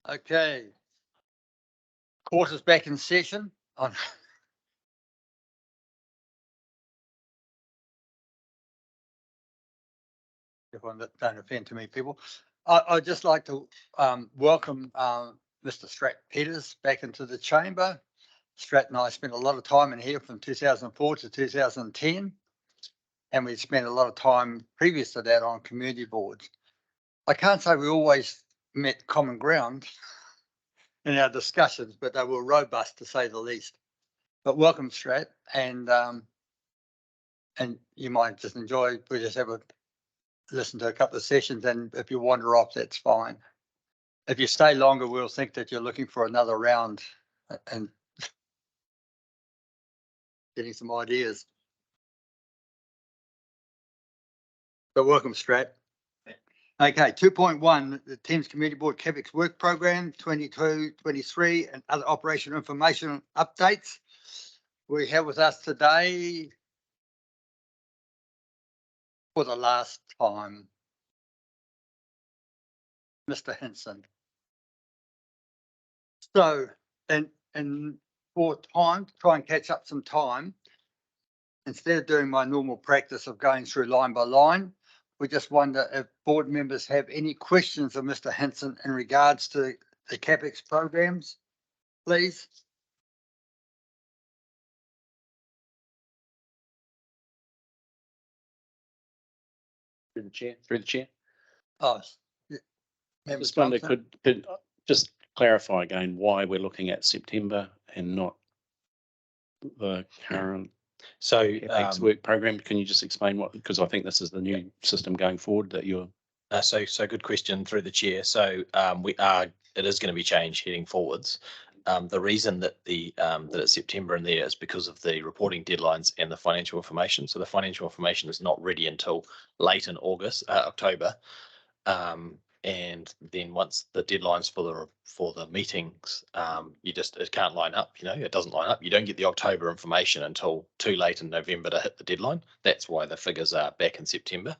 Okay. Court is back in session. Everyone that don't offend too many people. I'd just like to welcome Mr. Strat Peters back into the chamber. Strat and I spent a lot of time in here from 2004 to 2010, and we spent a lot of time previous to that on community boards. I can't say we always met common ground in our discussions, but they were robust to say the least. But welcome, Strat, and you might just enjoy. We just have a listen to a couple of sessions, and if you wander off, that's fine. If you stay longer, we'll think that you're looking for another round and getting some ideas. So welcome, Strat. Okay, 2.1, the Thames Community Board CAPEX Work Program 22-23 and other operational information updates. We have with us today for the last time, Mr. Hinson. So, and for time, to try and catch up some time, instead of doing my normal practice of going through line by line, we just wonder if board members have any questions of Mr. Hinson in regards to the CAPEX programs, please. Through the chair. Oh, I just wonder, could just clarify again why we're looking at September and not the current CAPEX work program? Can you just explain what? Because I think this is the new system going forward that you're. So good question through the chair. So it is going to be changed heading forwards. The reason that that it's September in there is because of the reporting deadlines and the financial information. So the financial information is not ready until late in October. And then once the deadlines for the meetings, it can't line up. It doesn't line up. You don't get the October information until too late in November to hit the deadline. That's why the figures are back in September.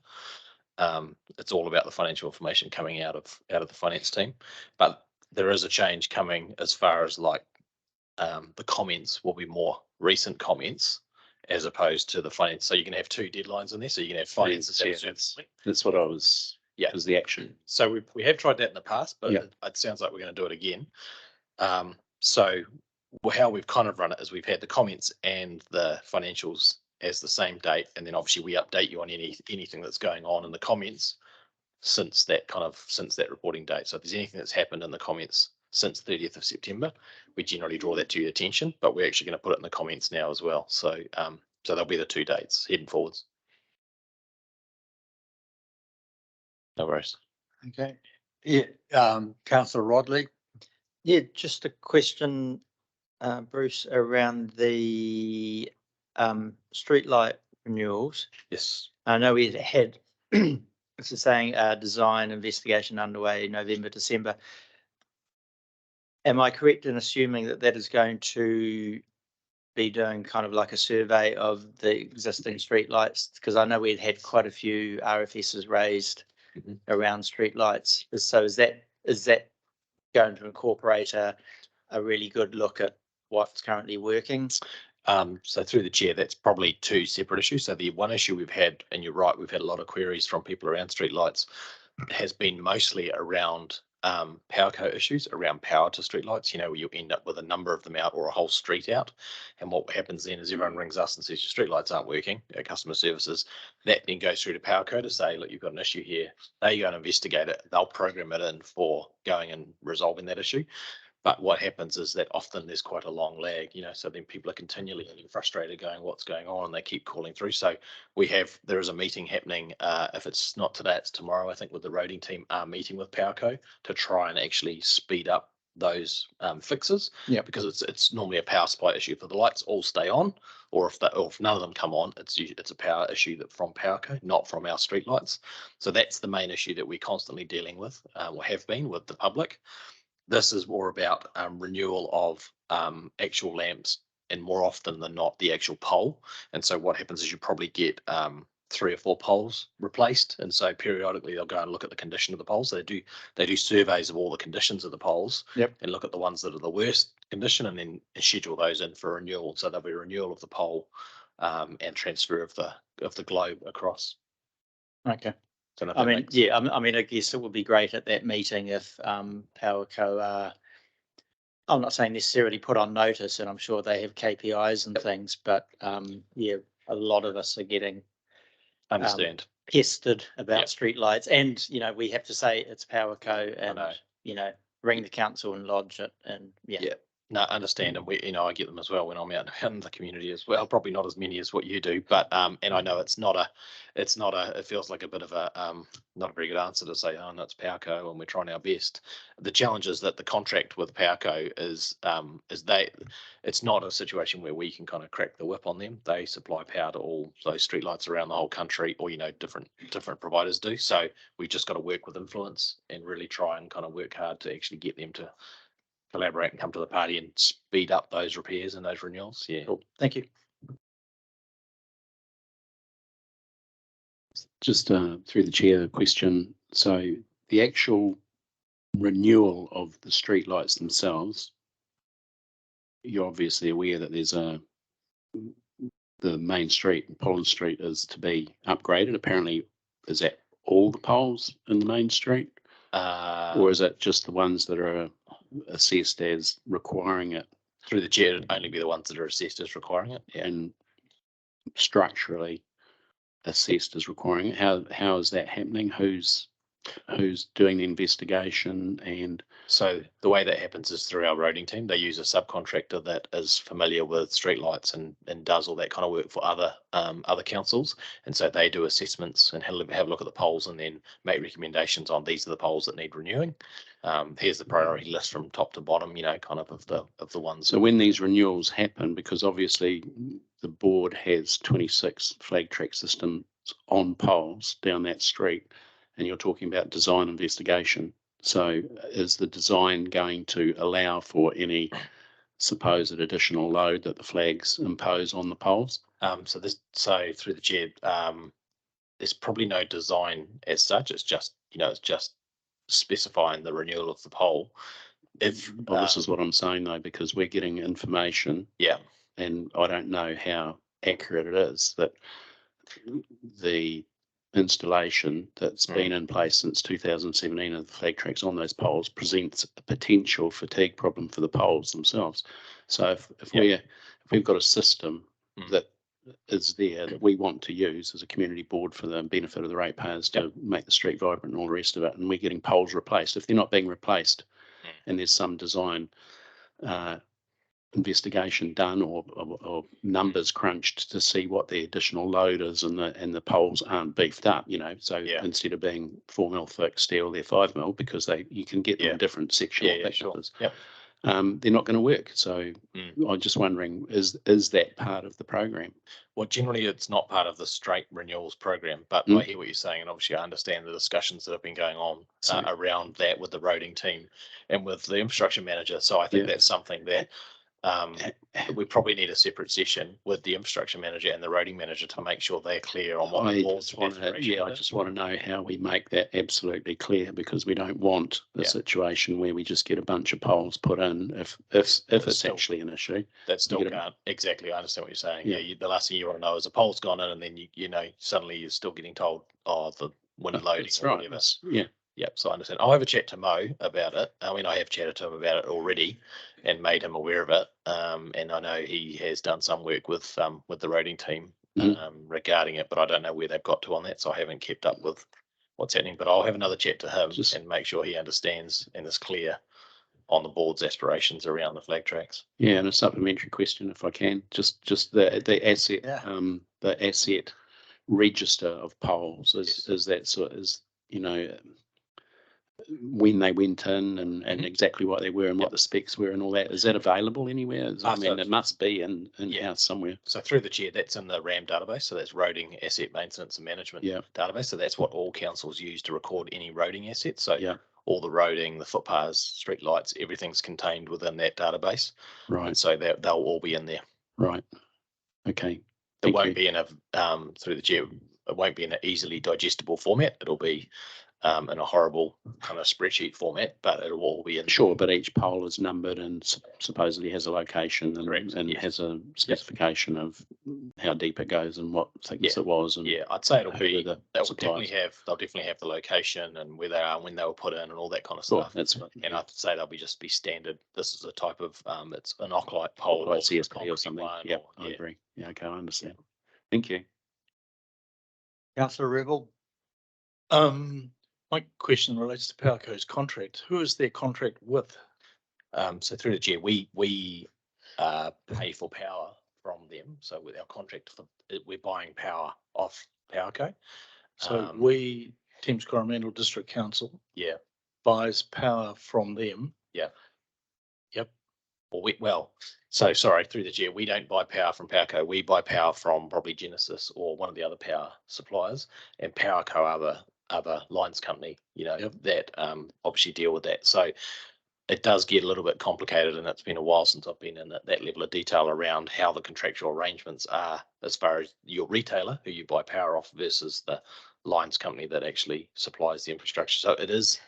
It's all about the financial information coming out of the finance team, but there is a change coming as far as the comments will be more recent comments as opposed to the finance. So you can have two deadlines in there. So you can have finance. That's what I was. Yeah, is the action. So we have tried that in the past, but it sounds like we're going to do it again. So how we've kind of run it is we've had the comments and the financials as the same date, and then obviously we update you on anything that's going on in the comments since that reporting date. So if there's anything that's happened in the comments since 30th of September, we generally draw that to your attention, but we're actually going to put it in the comments now as well. So there'll be the two dates heading forwards. No worries. Okay. Yeah, Councillor Rodley. Yeah, just a question, Bruce, around the streetlight renewals. Yes. I know we had this is saying design investigation underway November, December. Am I correct in assuming that is going to be doing kind of like a survey of the existing streetlights? Because I know we'd had quite a few RFSs raised around streetlights. So is that going to incorporate a really good look at what's currently working? So through the chair, that's probably two separate issues. So the one issue we've had, and you're right, we've had a lot of queries from people around streetlights, has been mostly around power co issues around power to streetlights. Where you end up with a number of them out or a whole street out. And what happens then is everyone rings us and says your streetlights aren't working, customer services. That then goes through to power co to say, look, you've got an issue here. They go and investigate it. They'll program it in for going and resolving that issue. But what happens is that often there's quite a long lag, so then people are continually getting frustrated going, what's going on? And they keep calling through. So there is a meeting happening. If it's not today, it's tomorrow, I think, with the roading team meeting with PowerCo to try and actually speed up those fixes. Yeah, because it's normally a power supply issue. If the lights all stay on, or if none of them come on, it's a power issue from PowerCo, not from our street lights. So that's the main issue that we're constantly dealing with, or have been with the public. This is more about renewal of actual lamps, and more often than not, the actual pole. And so what happens is you probably get 3 or 4 poles replaced. And so periodically they'll go and look at the condition of the poles. They do surveys of all the conditions of the poles. Yep. And look at the ones that are the worst condition, and then schedule those in for renewal. So there'll be renewal of the pole and transfer of the globe across. Okay. So I mean, yeah, I mean, I guess it would be great at that meeting if Powerco are, I'm not saying necessarily put on notice, and I'm sure they have KPIs and things, but yeah, a lot of us are getting understand. Pestered about Yep. streetlights, and we have to say it's Powerco, and know. Ring the council and lodge it, and Yeah. No, understand, and I get them as well when I'm out in the community as well. Probably not as many as what you do, but and I know it feels like a bit of a not a very good answer to say, oh, no, it's Powerco and we're trying our best. The challenge is that the contract with Powerco is it's not a situation where we can kind of crack the whip on them. They supply power to all those streetlights around the whole country, or different providers do. So we've just got to work with influence and really try and kind of work hard to actually get them to collaborate and come to the party and speed up those repairs and those renewals. Yeah. cool. Thank you. Just through the chair question. So the actual renewal of the streetlights themselves, you're obviously aware that there's the main street, Pollard Street, is to be upgraded. Apparently, is that all the poles in the main street? Or is it just the ones that are assessed as requiring it? Through the chair, it'd only be the ones that are assessed as requiring it. Yeah. And structurally assessed as requiring it. How is that happening? Who's doing the investigation? And so the way that happens is through our roading team. They use a subcontractor that is familiar with streetlights and does all that kind of work for other councils. And so they do assessments and have a look at the poles and then make recommendations on these are the poles that need renewing. Here's the priority list from top to bottom, kind of the ones. So when these renewals happen, because obviously the board has 26 flag track systems on poles down that street, and you're talking about design investigation. So is the design going to allow for any supposed additional load that the flags impose on the poles? So through the chair, there's probably no design as such. It's just specifying the renewal of the pole. This is what I'm saying though, because we're getting information. Yeah. And I don't know how accurate it is that the installation that's been in place since 2017 of the flag tracks on those poles presents a potential fatigue problem for the poles themselves. So if we've got a system that is there that we want to use as a community board for the benefit of the ratepayers to make the street vibrant and all the rest of it, and we're getting poles replaced, if they're not being replaced and there's some design investigation done or numbers crunched to see what the additional load is, and the poles aren't beefed up, so instead of being 4 mil thick steel, they're 5 mil, because you can get them in different sectional thicknesses. Sure. They're not going to work. So I'm just wondering, is that part of the program? Well, generally it's not part of the straight renewals program, but I hear what you're saying, and obviously I understand the discussions that have been going on around that with the roading team and with the infrastructure manager. So I think that's something that we probably need a separate session with the infrastructure manager and the roading manager to make sure they're clear on what the board's aspiration is. I just want to know how we make that absolutely clear, because we don't want the situation where we just get a bunch of poles put in if it's actually an issue. That still can't. Exactly. I understand what you're saying. Yeah. The last thing you want to know is a pole's gone in, and then suddenly you're still getting told, the wind loading or whatever. Yeah. Yep. So I understand. I'll have a chat to Mo about it. I mean, I have chatted to him about it already and made him aware of it. And I know he has done some work with the roading team regarding it, but I don't know where they've got to on that. So I haven't kept up with what's happening, but I'll have another chat to him and make sure he understands and is clear on the board's aspirations around the flag tracks. Yeah. And a supplementary question, if I can, just the asset, the asset register of poles is that sort is, when they went in and exactly what they were and what the specs were and all that. Is that available anywhere? I mean, it must be in house somewhere. So through the chair, that's in the RAM database. So that's Roading Asset Maintenance and Management database. So that's what all councils use to record any roading assets. So all the roading, the footpaths, street lights, everything's contained within that database. Right, And so they'll all be in there. right. Okay. It won't be in a, through the chair, it won't be in an easily digestible format. It'll be in a horrible kind of spreadsheet format, but it'll all be in. Sure, but each pole is numbered and supposedly has a location and, Correct, and yes. has a specification of how deep it goes and what thickness Yeah. it was. And Yeah, I'd say it'll who be, the they'll suppliers. definitely have the location and where they are, when they were put in and all that kind of Sure, stuff. that's And I'd say they'll just be standard. This is a type of, it's an oclite pole. like or CSP or concrete something. one, Yeah, or- I agree. Yeah, okay, I understand. Thank you. Councillor Rebel, My question relates to Powerco's contract. Who is their contract with? So through the chair, we pay for power from them. So with our contract, we're buying power off Powerco. So we, Thames Community District Council, Yeah, buys power from them. yeah. Yep. So sorry, through the chair, we don't buy power from Powerco. We buy power from probably Genesis or one of the other power suppliers, and Powerco are other lines company, Yep. that obviously deal with that. So it does get a little bit complicated, and it's been a while since I've been in that level of detail around how the contractual arrangements are as far as your retailer who you buy power off versus the lines company that actually supplies the infrastructure. So it is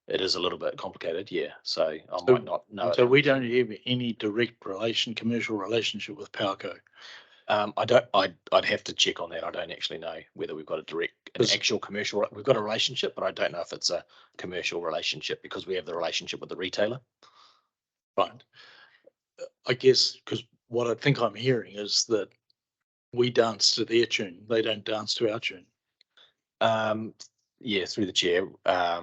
a little bit complicated. Yeah. So I might not know. So we don't have any direct commercial relationship with Powerco. I'd have to check on that. I don't actually know whether we've got an actual commercial. We've got a relationship, but I don't know if it's a commercial relationship because we have the relationship with the retailer. Right. I guess because what I think I'm hearing is that we dance to their tune. They don't dance to our tune. Yeah, through the chair. I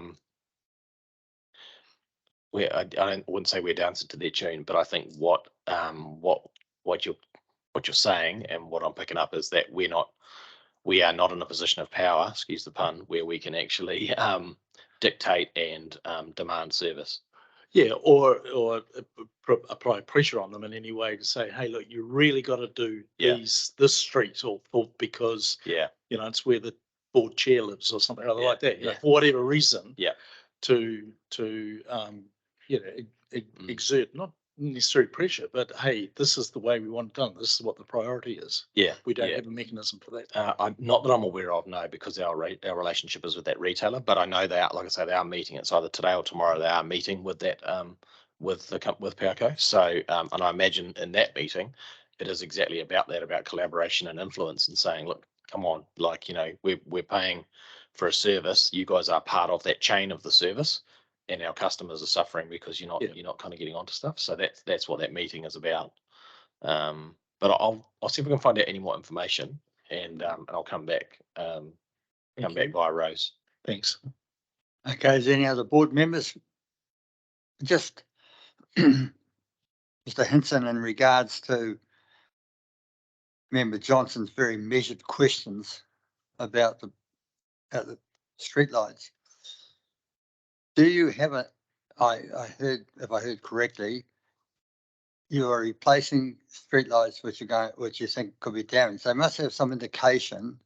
wouldn't say we're dancing to their tune, but I think what you're saying and what I'm picking up is that we are not in a position of power, excuse the pun, where we can actually dictate and demand service. Yeah, or apply pressure on them in any way to say, hey, look, you really got to do this street or because it's where the board chair lives or something like that. For whatever reason. Yeah. To exert not necessarily pressure, but hey, this is the way we want it done. This is what the priority is. Yeah. We don't have a mechanism for that. Not that I'm aware of, no, because our relationship is with that retailer, but I know they are, like I say, they are meeting. It's either today or tomorrow. They are meeting with that with Powerco. So and I imagine in that meeting, it is exactly about that, about collaboration and influence, and saying, look, come on, like we're paying for a service. You guys are part of that chain of the service, and our customers are suffering because you're not kind of getting onto stuff. So that's what that meeting is about. But I'll see if we can find out any more information, and I'll come back. Back via Rose. Thanks. okay, is there any other board members? Just Mr. Hinson, in regards to Member Johnson's very measured questions about the streetlights. Do you have I heard, if I heard correctly, you are replacing streetlights which you think could be damaged. They must have some indication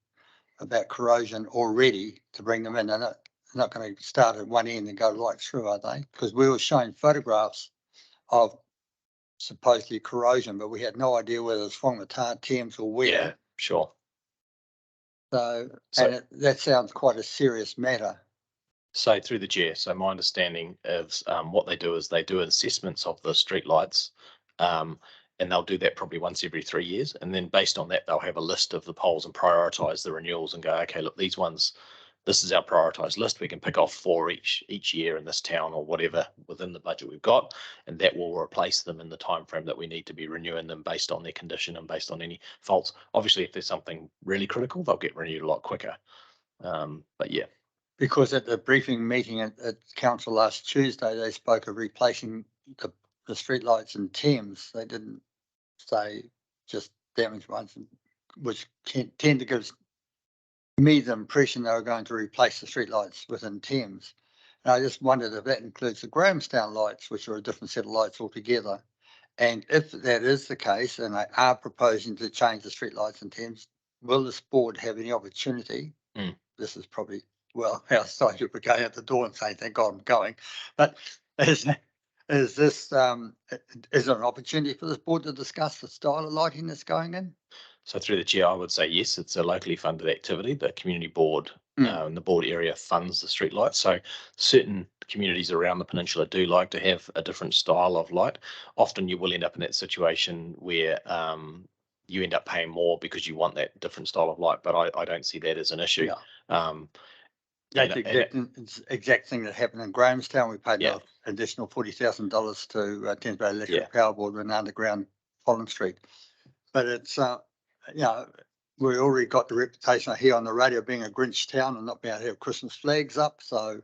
about corrosion already to bring them in. They're not going to start at one end and go right through, are they? Because we were showing photographs of supposedly corrosion, but we had no idea whether it's from the Thames or where. Yeah, sure. So that sounds quite a serious matter. So through the chair, so my understanding is what they do is they do assessments of the streetlights, and they'll do that probably once every 3 years. And then based on that, they'll have a list of the poles and prioritize the renewals and go, okay, look, these ones, this is our prioritized list. We can pick off 4 each year in this town or whatever within the budget we've got, and that will replace them in the time frame that we need to be renewing them based on their condition and based on any faults. Obviously, if there's something really critical, they'll get renewed a lot quicker. But yeah. Because at the briefing meeting at council last Tuesday, they spoke of replacing the streetlights in Thames. They didn't say just damaged ones, which tend to give me the impression they were going to replace the streetlights within Thames. And I just wondered if that includes the Grahamstown lights, which are a different set of lights altogether. And if that is the case, and they are proposing to change the streetlights in Thames, will this board have any opportunity? This is probably well, outside you'll be going out the door and saying, thank God I'm going. But is this, is there an opportunity for this board to discuss the style of lighting that's going in? So through the chair, I would say yes, it's a locally funded activity. The community board and the board area funds the street lights. So certain communities around the peninsula do like to have a different style of light. Often you will end up in that situation where you end up paying more because you want that different style of light. But I don't see that as an issue. Yeah. That's the exact thing that happened in Grahamstown. We paid an additional $40,000 to Thames Electric Power Board with an underground Holland Street. But it's, we already got the reputation here on the radio being a Grinch town and not being able to have Christmas flags up. So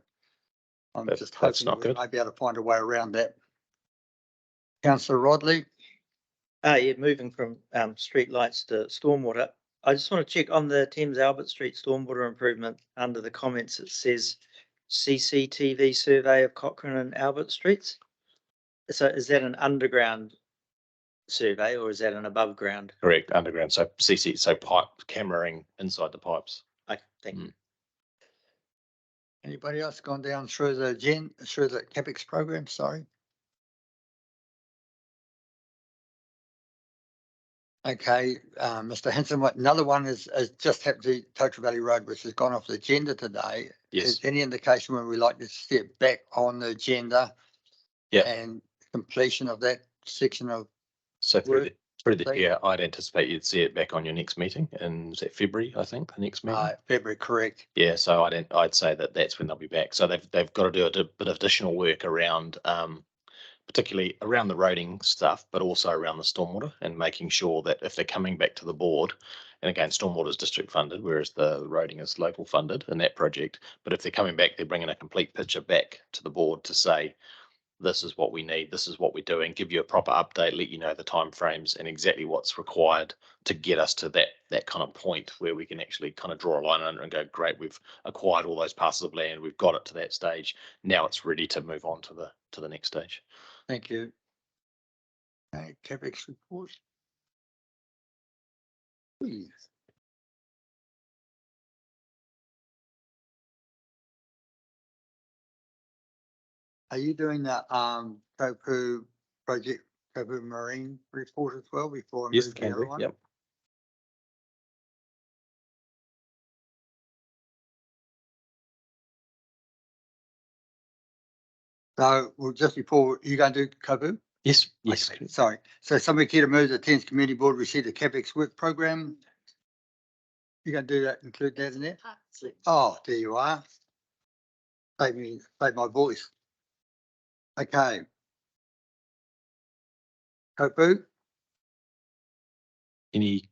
I'm just hoping we might be able to find a way around that. Councillor Rodley. Moving from street lights to stormwater. I just want to check on the Thames Albert Street stormwater improvement. Under the comments, it says CCTV survey of Cochrane and Albert Streets. So is that an underground survey or is that an above ground? Correct, underground. So so pipe cameraing inside the pipes. Okay, thank you. Anybody else gone down through the CAPEX program? Sorry. Okay, Mr. Henson, another one is just happened to Total Valley Road, which has gone off the agenda today. Yes. Is any indication when we like to step back on the agenda? Yeah. And completion of that section of so through the chair, I'd anticipate you'd see it back on your next meeting in February, I think, the next meeting. February, correct. Yeah, so I'd say that's when they'll be back. So they've got to do a bit of additional work around particularly around the roading stuff, but also around the stormwater and making sure that if they're coming back to the board, and again, stormwater is district funded, whereas the roading is local funded in that project. But if they're coming back, they're bringing a complete picture back to the board to say, this is what we need, this is what we're doing, give you a proper update, let you know the timeframes and exactly what's required to get us to that kind of point where we can actually kind of draw a line under and go, great, we've acquired all those parcels of land, we've got it to that stage. Now it's ready to move on to the next stage. Thank you. Okay, CAPEX report. Please. Are you doing the Kopu project, Kopu Marine report as well before I move to the other one? Yep. So, well, just before you going to do Kopu? Yes. Yes. Okay, sorry. So somebody care to move the Thames Community Board receive the CAPEX work program? You going to do that, include that in there? Oh, there you are. Save my voice. Okay. Kopu? Take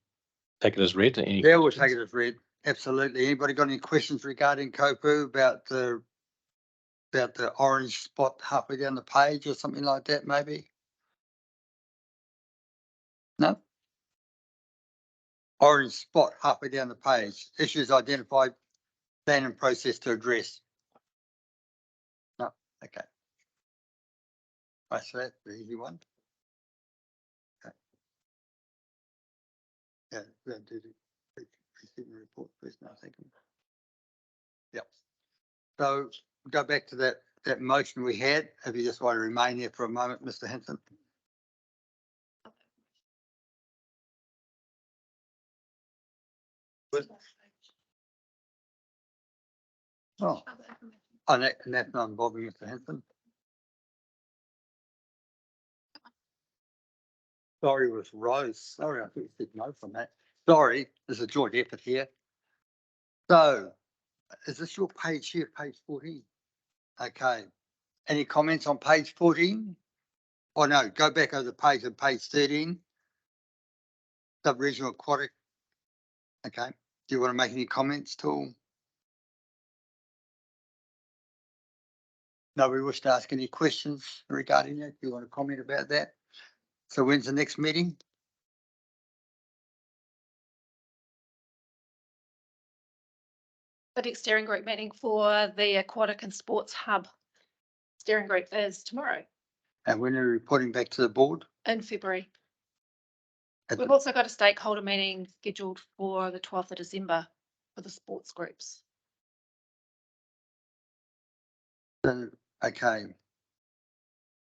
it as read? Yeah, we'll take it as read. Absolutely. Anybody got any questions regarding Kopu about the orange spot halfway down the page or something like that, maybe? No? Orange spot halfway down the page. Issues identified, plan and process to address. No, okay. Right, so that's the easy one. Okay. Yeah, we'll do the preceding report first now, thank you. Yep. So go back to that motion we had. If you just want to remain here for a moment, Mr. Henson. Oh, and that's not involving Mr. Henson. Sorry, with Rose. Sorry, I think you said no from that. Sorry, there's a joint effort here. So, is this your page here, page 14? Okay. Any comments on page 14? Oh no, go back over the page on page 13. Sub-regional aquatic. Okay. Do you want to make any comments at all? Nobody wish to ask any questions regarding that? Do you want to comment about that? So when's the next meeting? The next steering group meeting for the Aquatic and Sports Hub steering group is tomorrow. And when are you reporting back to the board? In February. We've also got a stakeholder meeting scheduled for the 12th of December for the sports groups. Then, okay,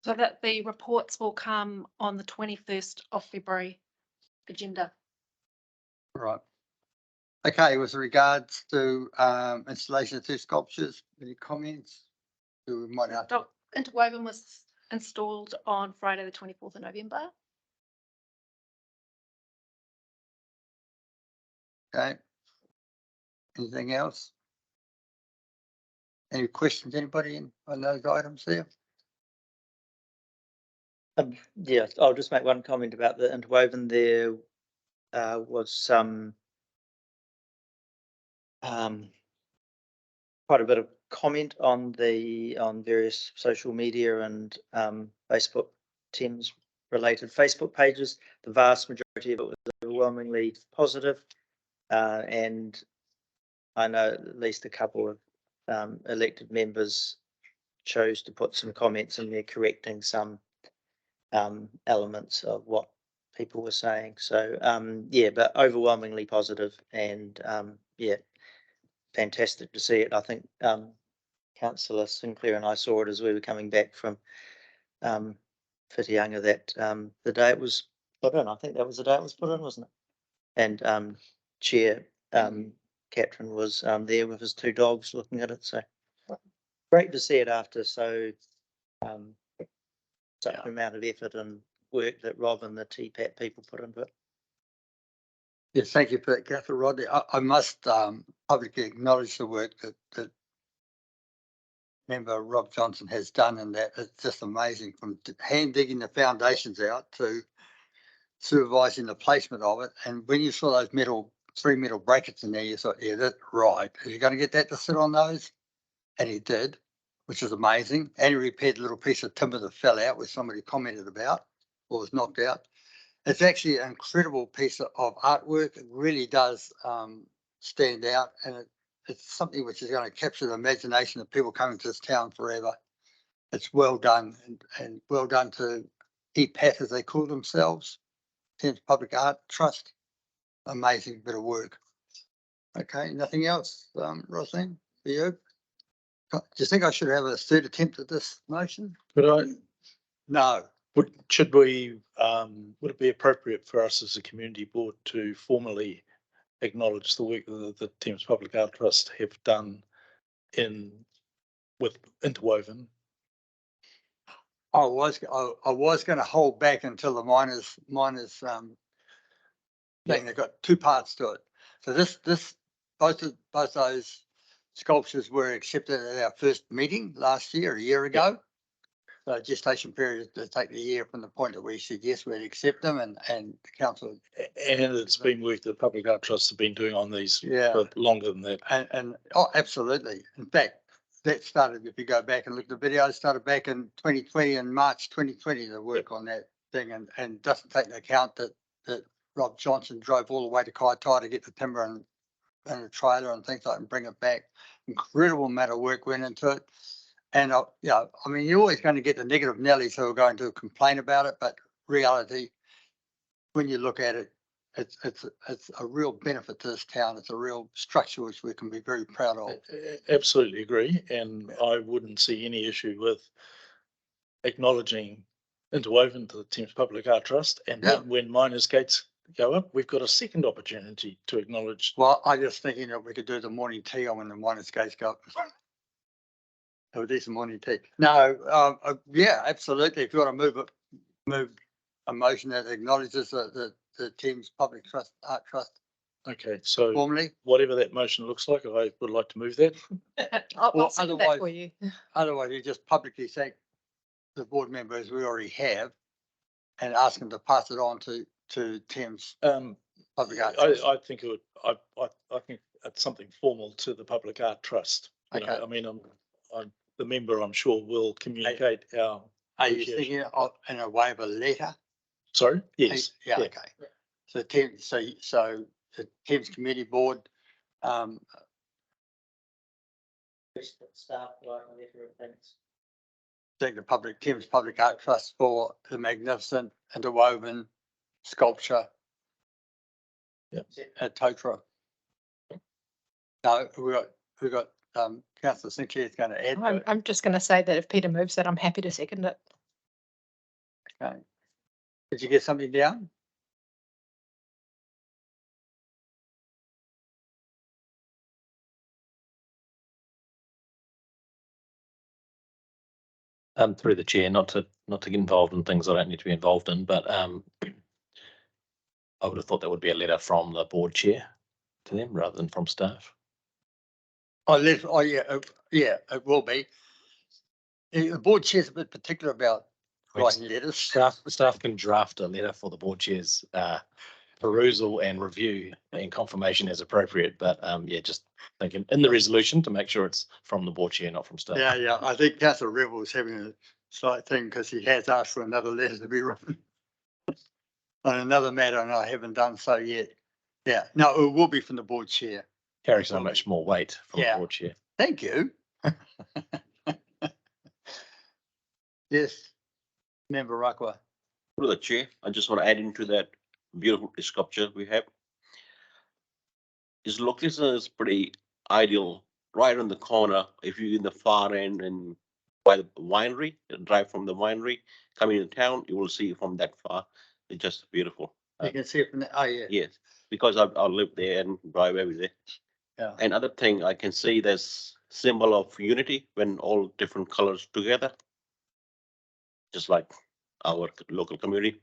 So that the reports will come on the 21st of February agenda. right. Okay, with regards to installation of two sculptures, any comments? We might have to, Interwoven was installed on Friday, the 24th of November. okay. Anything else? Any questions, anybody on those items there? Yeah, I'll just make one comment about the interwoven. There was some quite a bit of comment on various social media and Facebook, Thames related Facebook pages. The vast majority of it was overwhelmingly positive, and I know at least a couple of elected members chose to put some comments in there correcting some elements of what people were saying. So yeah, but overwhelmingly positive, and yeah, fantastic to see it. I think Councillor Sinclair and I saw it as we were coming back from Whitianga that the day it was put in. I think that was the day it was put in, wasn't it? And Chair Catherine was there with his two dogs looking at it. So great to see it after such an amount of effort and work that Rob and the TPAT people put into it. Yes, thank you for that, Councillor Rodney. I must publicly acknowledge the work that member Rob Johnson has done, and that it's just amazing, from hand digging the foundations out to supervising the placement of it. And when you saw those three metal brackets in there, you thought, yeah, that's right. Are you going to get that to sit on those? And he did, which is amazing. And he repaired a little piece of timber that fell out, which somebody commented about or was knocked out. It's actually an incredible piece of artwork. It really does stand out, and it's something which is going to capture the imagination of people coming to this town forever. It's well done, and well done to EPAT, as they call themselves, Thames Public Art Trust. Amazing bit of work. Okay, nothing else, Roslyn, for you? Do you think I should have a third attempt at this motion? Could I? No. Would it be appropriate for us as a community board to formally acknowledge the work that the Thames Public Art Trust have done with Interwoven? I was going to hold back until the miners thing. They've got two parts to it. So both those sculptures were accepted at our first meeting last year, a year ago. So gestation period to take the year from the point that we said yes, we'd accept them, and the council. And it's been work that Public Art Trusts have been doing on these for longer than that. And oh, absolutely. In fact, that started, if you go back and look at the video, it started back in 2020, in March 2020, the work on that thing, and doesn't take into account that Rob Johnson drove all the way to Kaitaia to get the timber and a trailer and things like that and bring it back. Incredible amount of work went into it. And I mean, you're always going to get the negative Nellies who are going to complain about it, but reality, when you look at it, it's a real benefit to this town. It's a real structure which we can be very proud of. Absolutely agree, and I wouldn't see any issue with acknowledging Interwoven to the Thames Public Art Trust, and then when Miners Gates go up, we've got a second opportunity to acknowledge. Well, I just thinking that we could do the morning tea on when the Miners Gates go up. Have a decent morning tea. No, yeah, absolutely. If you want to move a motion that acknowledges the Thames Public Trust Art Trust. Okay, so formally, whatever that motion looks like, I would like to move that. I'll second that for you. Otherwise, you just publicly thank the board members we already have and ask them to pass it on to Thames Public Art Trust. I think it would. I think it's something formal to the Public Art Trust. Okay. I mean, I'm the member. I'm sure will communicate our. Are you thinking of in a way of a letter? Sorry. Yes. Yeah. Okay. So the Thames Community Board. Staff write a letter of thanks. Thank the Thames Public Art Trust for the magnificent interwoven sculpture at Totara. No, we got Councillor Sinclair is going to add to it. I'm just going to say that if Peter moves it, I'm happy to second it. Okay. Did you get something down? Through the chair, not to get involved in things I don't need to be involved in, but I would have thought that would be a letter from the board chair to them rather than from staff. Oh, yeah, it will be. The board chair's a bit particular about writing letters. Staff can draft a letter for the board chair's perusal and review and confirmation as appropriate, but yeah, just thinking in the resolution to make sure it's from the board chair, not from staff. Yeah, I think Councillor Rebel is having a slight thing because he has asked for another letter to be written on another matter, and I haven't done so yet. Yeah, no, it will be from the board chair. Carries so much more weight from the board chair. Thank you. Yes, Member Rakwa. Through the chair, I just want to add into that beautiful sculpture we have. Its location is pretty ideal, right on the corner. If you're in the far end and by the winery, drive from the winery, coming into town, you will see from that far. It's just beautiful. You can see it from the, oh yeah. Yes, because I live there and drive every day. Yeah. Another thing I can see, there's symbol of unity when all different colors together. Just like our local community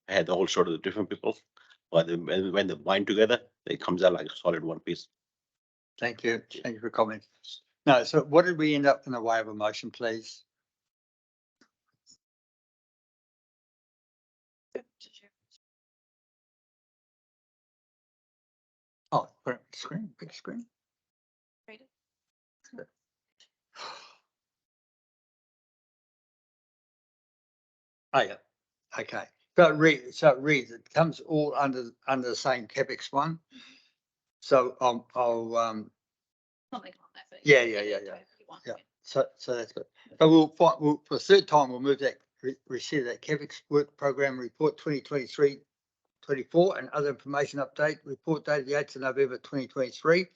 had the whole sort of the different people. When they bind together, it comes out like a solid one piece. Thank you. Thank you for commenting. No, so what did we end up in the way of a motion, please? Oh, put it on the screen, big screen. Read it. Oh, yeah. Okay. So it reads, it comes all under the same CAPEX one. So I'll Something like that. but Yeah. you can do it if you want. Yeah. So that's good. But we'll for the third time, we'll move that receive that CAPEX work program report 2023-24 and other information update report dated the 8th of November 2023.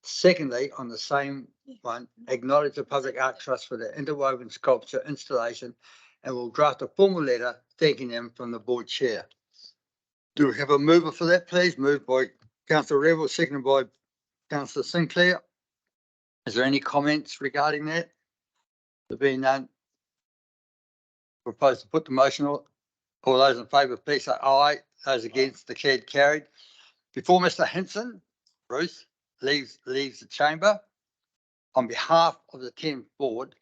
Secondly, on the same one, acknowledge the Public Art Trust for their interwoven sculpture installation, and we'll draft a formal letter thanking them from the board chair. Do we have a mover for that, please? Moved by Councillor Rebel, seconded by Councillor Sinclair. Is there any comments regarding that? There being none, propose to put the motion. All those in favour, please say aye. Those against, declared carried. Before Mr. Hinson, Bruce, leaves the chamber, on behalf of the Thames board,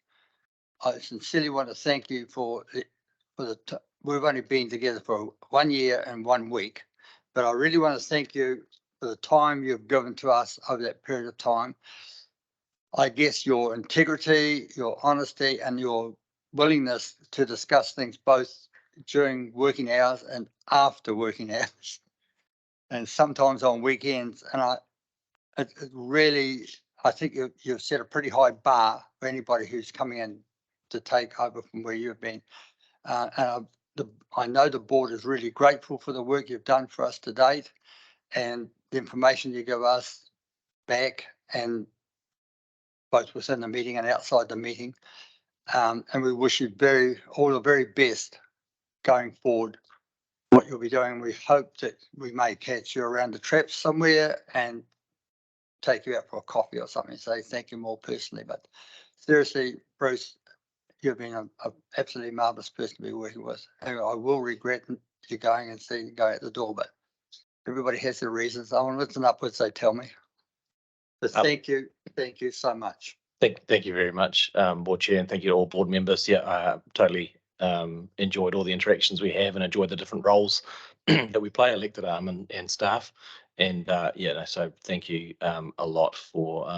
I sincerely want to thank you for we've only been together for 1 year and 1 week, but I really want to thank you for the time you've given to us over that period of time. I guess your integrity, your honesty, and your willingness to discuss things both during working hours and after working hours, and sometimes on weekends. And it really, I think you've set a pretty high bar for anybody who's coming in to take over from where you've been. And I know the board is really grateful for the work you've done for us to date and the information you give us back, and both within the meeting and outside the meeting. And we wish you all the very best going forward, what you'll be doing. We hope that we may catch you around the traps somewhere and take you out for a coffee or something, say thank you more personally. But seriously, Bruce, you've been an absolutely marvellous person to be working with. And I will regret you going and seeing you go out the door, but everybody has their reasons. I want to listen upwards, they tell me. But thank you so much. Thank you very much, board chair, and thank you to all board members. Yeah, I totally enjoyed all the interactions we have and enjoyed the different roles that we play, elected and staff. And so thank you a lot for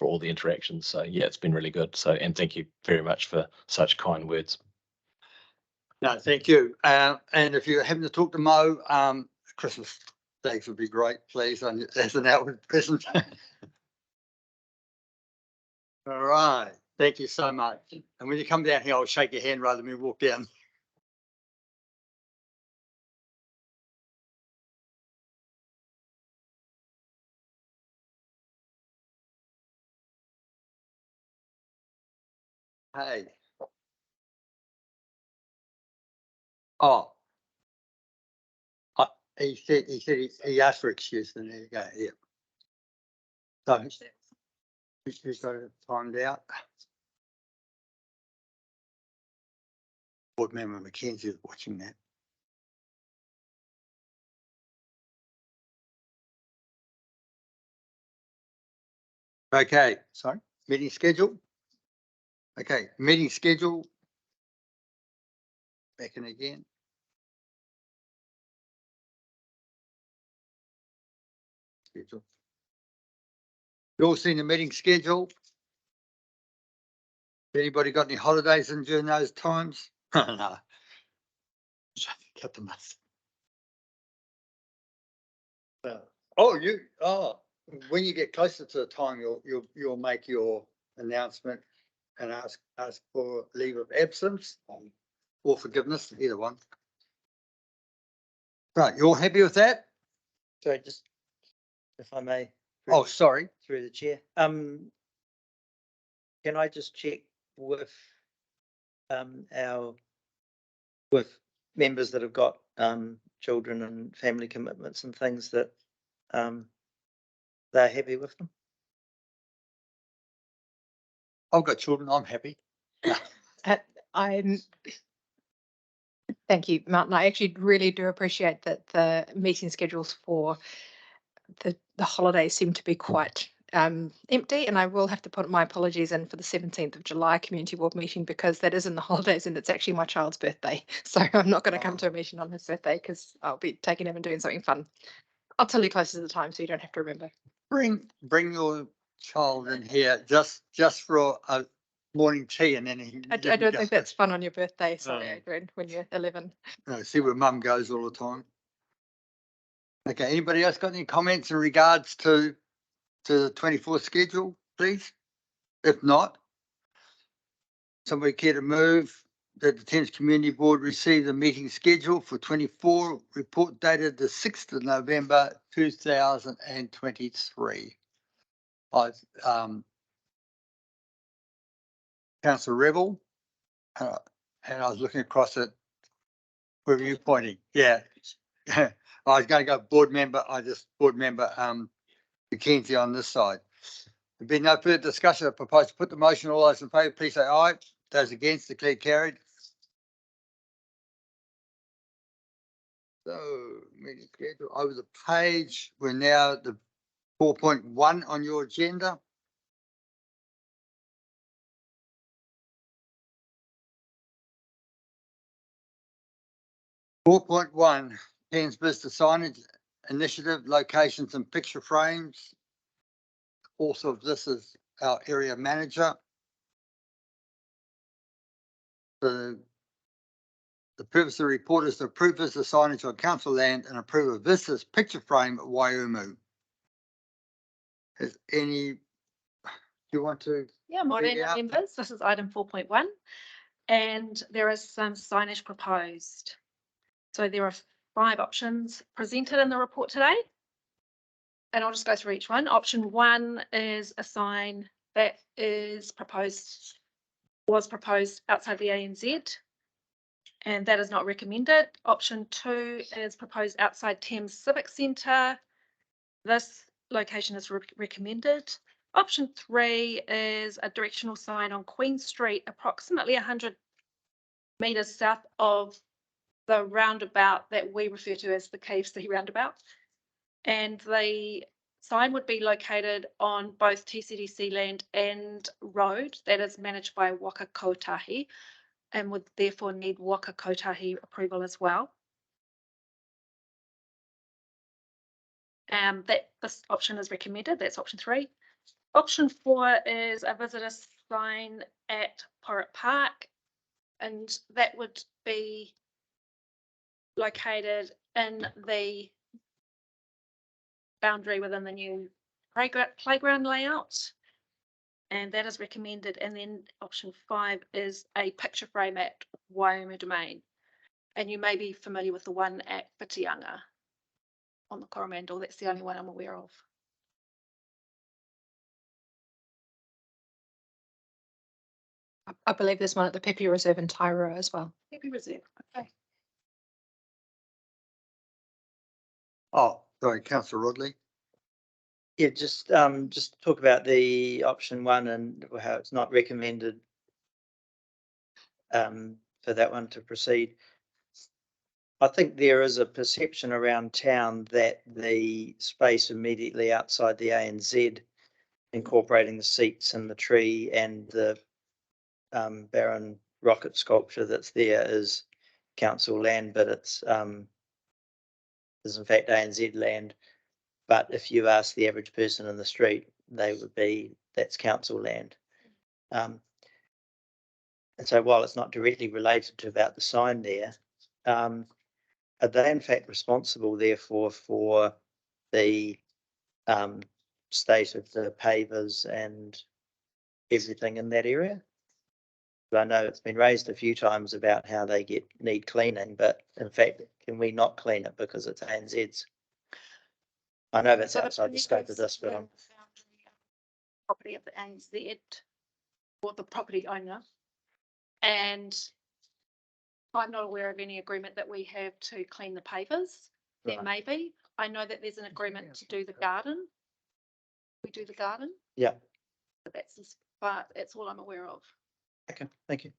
all the interactions. So yeah, it's been really good. So, and thank you very much for such kind words. No, thank you. And if you're having to talk to Mo, Christmas days would be great, please, as an outward present. All right. Thank you so much. And when you come down here, I'll shake your hand rather than me walk down. Hey. Oh. He said he asked for excuse, and there you go, yeah. So he's got it timed out. Board member Mackenzie is watching that. Okay, sorry, meeting schedule. Okay, meeting schedule. Back in again. Schedule. You all seen the meeting schedule? Anybody got any holidays in during those times? No. Cut the mouth. When you get closer to the time, you'll make your announcement and ask for leave of absence or forgiveness, either one. Right, you're happy with that? So just, if I may. Oh, sorry. Through the chair. Can I just check with with members that have got children and family commitments and things that they're happy with them? I've got children, I'm happy. Thank you, Martin. I actually really do appreciate that the meeting schedules for the holidays seem to be quite empty, and I will have to put my apologies in for the 17th of July community board meeting, because that is in the holidays and it's actually my child's birthday. So I'm not going to come to a meeting on his birthday because I'll be taking him and doing something fun. I'll tell you closer to the time so you don't have to remember. Bring your child in here just for a morning tea, and then I don't think that's fun on your birthday. Sorry, Adrian, when you're 11. No, see where mum goes all the time. Okay, anybody else got any comments in regards to the 24th schedule, please? If not, somebody care to move that the Thames Community Board receive the meeting schedule for 24, report dated the 6th of November 2023. Councillor Rebel, and I was looking across at where were you pointing? Yeah. I was going to go board member Mackenzie on this side. There being no further discussion, I propose to put the motion. All those in favour, please say aye. Those against, declare carried. So, meeting schedule over the page. We're now at the 4.1 on your agenda. .1, Thames Business Signage Initiative, locations and picture frames. Also, of this is our area manager. The purpose of the report is to approve business signage on council land and approve a business picture frame at Waiumu. Is any, do you want to? Yeah, morning members. This is item 4.1, and there is some signage proposed. So there are 5 options presented in the report today, and I'll just go through each one. Option 1 is a sign that was proposed outside the ANZ, and that is not recommended. Option 2 is proposed outside Thames Civic Centre. This location is recommended. Option 3 is a directional sign on Queen Street, approximately 100 metres south of the roundabout that we refer to as the KFC roundabout. And the sign would be located on both TCDC land and road that is managed by Waka Kotahi, and would therefore need Waka Kotahi approval as well. This option is recommended. That's option 3. Option 4 is a visitor sign at Porritt Park, and that would be located in the boundary within the new playground layout, and that is recommended. And then option 5 is a picture frame at Waiumu Domain, and you may be familiar with the one at Whitianga on the Coromandel. That's the only one I'm aware of. I believe there's one at the Pepe Reserve in Tyra as well. Pepe Reserve, okay. Oh, sorry, councillor Rodley. Yeah, just talk about the option 1 and how it's not recommended for that one to proceed. I think there is a perception around town that the space immediately outside the ANZ, incorporating the seats and the tree and the barren rocket sculpture that's there, is council land, but it's is in fact ANZ land. But if you ask the average person in the street, they would be, that's council land. And so while it's not directly related to about the sign there, are they in fact responsible therefore for the state of the pavers and everything in that area? I know it's been raised a few times about how they need cleaning, but in fact, can we not clean it because it's ANZ's? I know that's outside the scope of this, but property of the ANZ or the property owner, and I'm not aware of any agreement that we have to clean the pavers. There Right. may be. I know that there's an agreement to do the garden. We do the garden. Yeah. But that's all I'm aware of. Okay, thank you.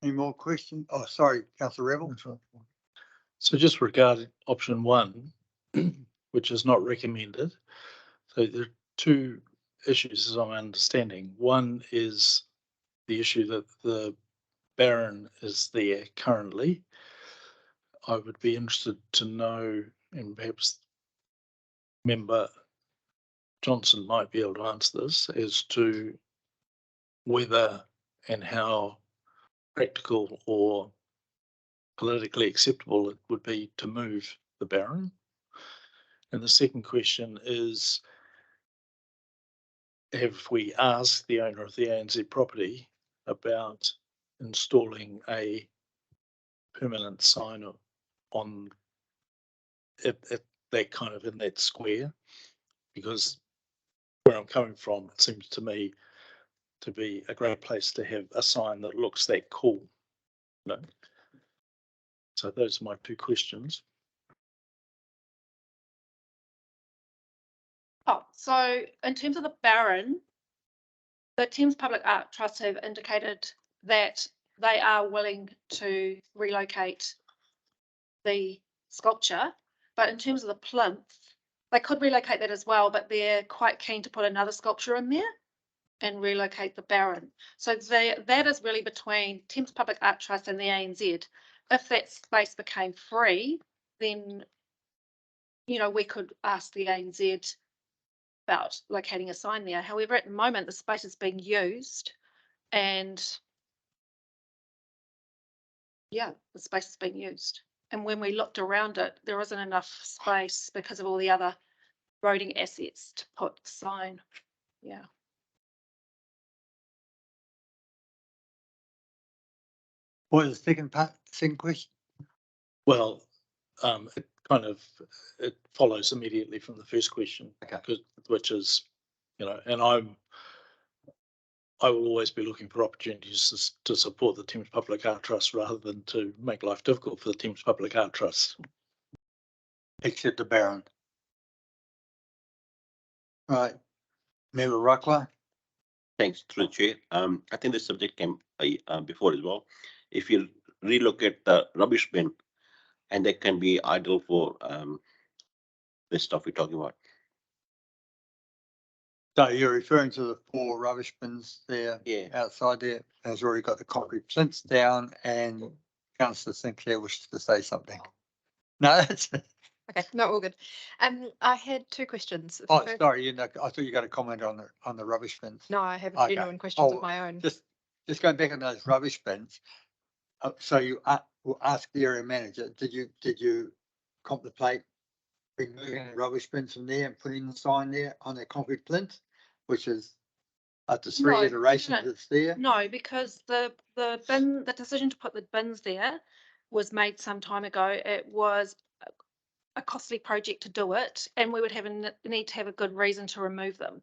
Any more questions? Oh, sorry, councillor Rebel. So just regarding option 1, which is not recommended. So there are 2 issues as I'm understanding. One is the issue that the barren is there currently. I would be interested to know, and perhaps member Johnson might be able to answer this, as to whether and how practical or politically acceptable it would be to move the barren. And the second question is, have we asked the owner of the ANZ property about installing a permanent sign on at that kind of in that square? Because where I'm coming from, it seems to me to be a great place to have a sign that looks that cool. You know? So those are my 2 questions. Oh, so in terms of the barren, the Thames Public Art Trust have indicated that they are willing to relocate the sculpture, but in terms of the plinth, they could relocate that as well, but they're quite keen to put another sculpture in there and relocate the barren. So that is really between Thames Public Art Trust and the ANZ. If that space became free, then, you know, we could ask the ANZ about locating a sign there. However, at the moment, the space is being used, and yeah, the space is being used. And when we looked around it, there isn't enough space because of all the other roading assets to put the sign. Yeah. What is the second part, second question? Well, it follows immediately from the first question, Okay. which is, you know, and I will always be looking for opportunities to support the Thames Public Art Trust rather than to make life difficult for the Thames Public Art Trust. Except the barren. Right. Member Ruckler. Thanks, through the chair. I think the subject came before as well. If you relocate the rubbish bin, and that can be idle for this stuff we're talking about. So you're referring to the 4 rubbish bins there? Yeah. Outside there, has already got the concrete plinths down, and councillor Sinclair wishes to say something. No, that's, Okay, no, all good. I had 2 questions. oh, sorry, you know, I thought you got a comment on the rubbish bins. No, I have Okay. genuine questions Oh, of my own. Just going back on those rubbish bins. So you will ask the area manager, did you contemplate removing rubbish bins from there and putting the sign there on their concrete plinth, which is after three No, iterations no. it's there. No, because the decision to put the bins there was made some time ago. It was a costly project to do it, and we would have a need to have a good reason to remove them.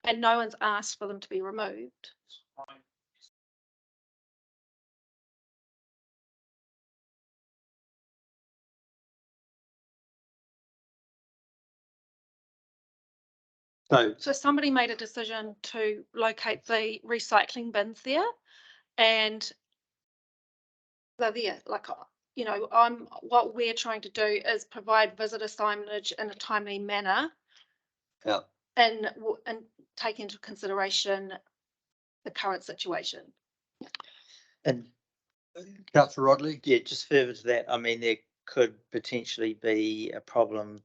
And no one's asked for them to be removed. So somebody made a decision to locate the recycling bins there, and they're there. Like, you know, what we're trying to do is provide visitor signage in a timely manner. Yeah. And take into consideration the current situation. And Councillor Rodley? yeah, just further to that, I mean, there could potentially be a problem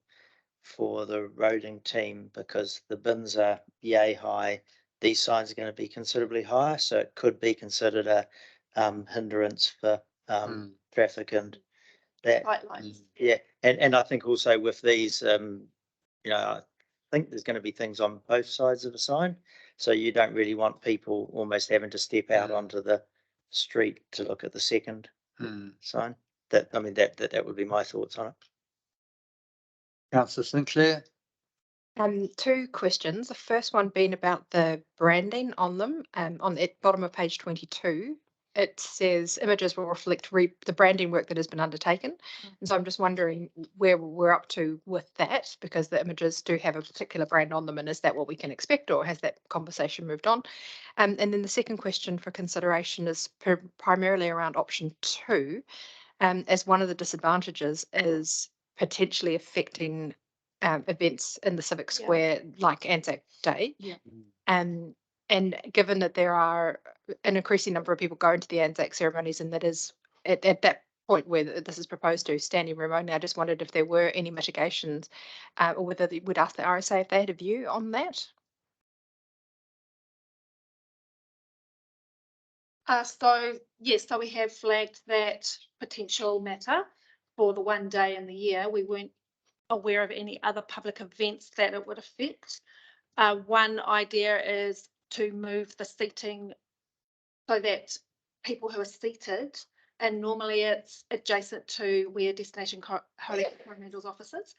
for the roading team because the bins are yay high. These signs are going to be considerably higher, so it could be considered a hindrance for traffic and that. Yeah, and I think also with these, you know, I think there's going to be things on both sides of the sign, so you don't really want people almost having to step out onto the street to look at the second sign. That, I mean, that would be my thoughts on it. Councillor Sinclair? Two questions. The first one being about the branding on them. On the bottom of page 22, it says images will reflect the branding work that has been undertaken. And so I'm just wondering where we're up to with that, because the images do have a particular brand on them, and is that what we can expect, or has that conversation moved on? And then the second question for consideration is primarily around option 2. As one of the disadvantages is potentially affecting events in the Civic Square, like Anzac Day. Yeah. And given that there are an increasing number of people going to the Anzac ceremonies, and that is at that point where this is proposed to standing room only, I just wondered if there were any mitigations, or whether we'd ask the RSA if they had a view on that. So yes, so we have flagged that potential matter for the one day in the year. We weren't aware of any other public events that it would affect. One idea is to move the seating so that people who are seated, and normally it's adjacent to where Destination Holy Angels offices,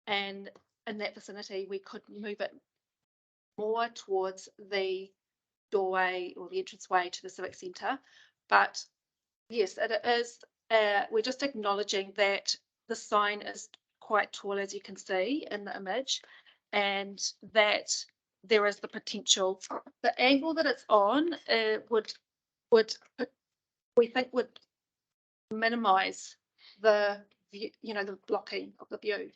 and in that vicinity we could move it more towards the doorway or the entranceway to the Civic Centre. But yes, it is. We're just acknowledging that the sign is quite tall, as you can see in the image, and that there is the potential. The angle that it's on would we think would minimise the view, you know, the blocking of the view.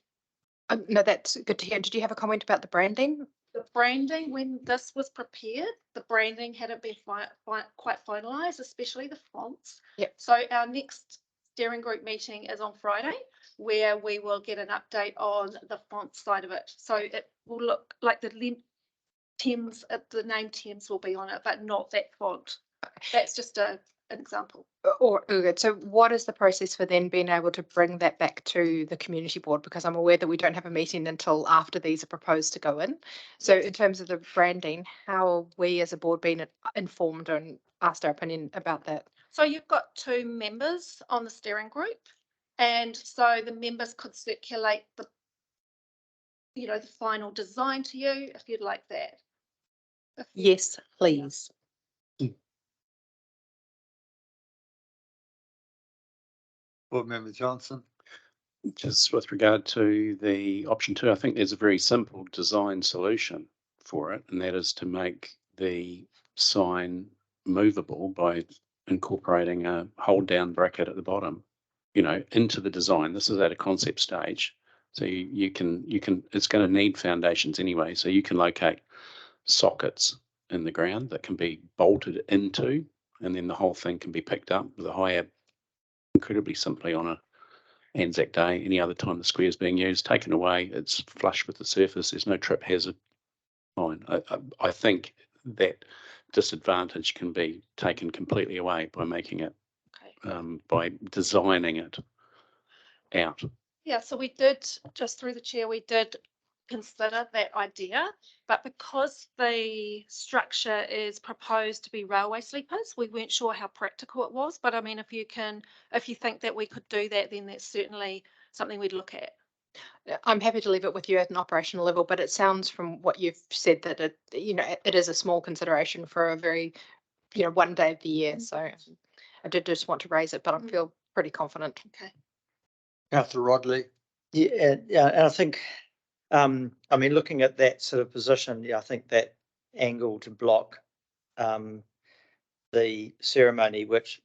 No, that's good to hear. Did you have a comment about the branding? The branding, when this was prepared, the branding hadn't been quite finalised, especially the fonts. Yep. So our next steering group meeting is on Friday, where we will get an update on the font side of it. So it will look like the Thames, the name Thames will be on it, but not that font. That's just an example. Good. So what is the process for then being able to bring that back to the community board? Because I'm aware that we don't have a meeting until after these are proposed to go in. So in terms of the branding, how are we as a board being informed and asked our opinion about that? So you've got 2 members on the steering group, and so the members could circulate the, you know, the final design to you if you'd like that. Yes, please. Board Member Johnson? Just with regard to the option 2, I think there's a very simple design solution for it, and that is to make the sign movable by incorporating a hold down bracket at the bottom, you know, into the design. This is at a concept stage. So you can, it's going to need foundations anyway. So you can locate sockets in the ground that can be bolted into, and then the whole thing can be picked up with a high ab incredibly simply on a Anzac Day. Any other time the square is being used, taken away, it's flush with the surface, there's no trip hazard. Fine. I think that disadvantage can be taken completely away by making it, by designing it out. Yeah, so we did, just through the chair, we did consider that idea, but because the structure is proposed to be railway sleepers, we weren't sure how practical it was. But I mean, if you think that we could do that, then that's certainly something we'd look at. I'm happy to leave it with you at an operational level, but it sounds from what you've said that it is a small consideration for a very, one day of the year. So I did just want to raise it, but I feel pretty confident. Okay. Councillor Rodley. Yeah, and I think, I mean, looking at that sort of position, I think that angle to block the ceremony, which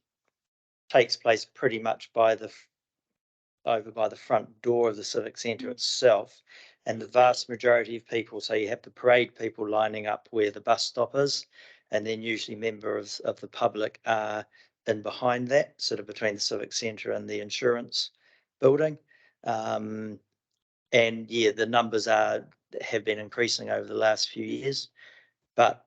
takes place pretty much over by the front door of the Civic Centre itself, and the vast majority of people, so you have the parade people lining up where the bus stop is, and then usually members of the public are in behind that, sort of between the Civic Centre and the insurance building. And yeah, the numbers have been increasing over the last few years, but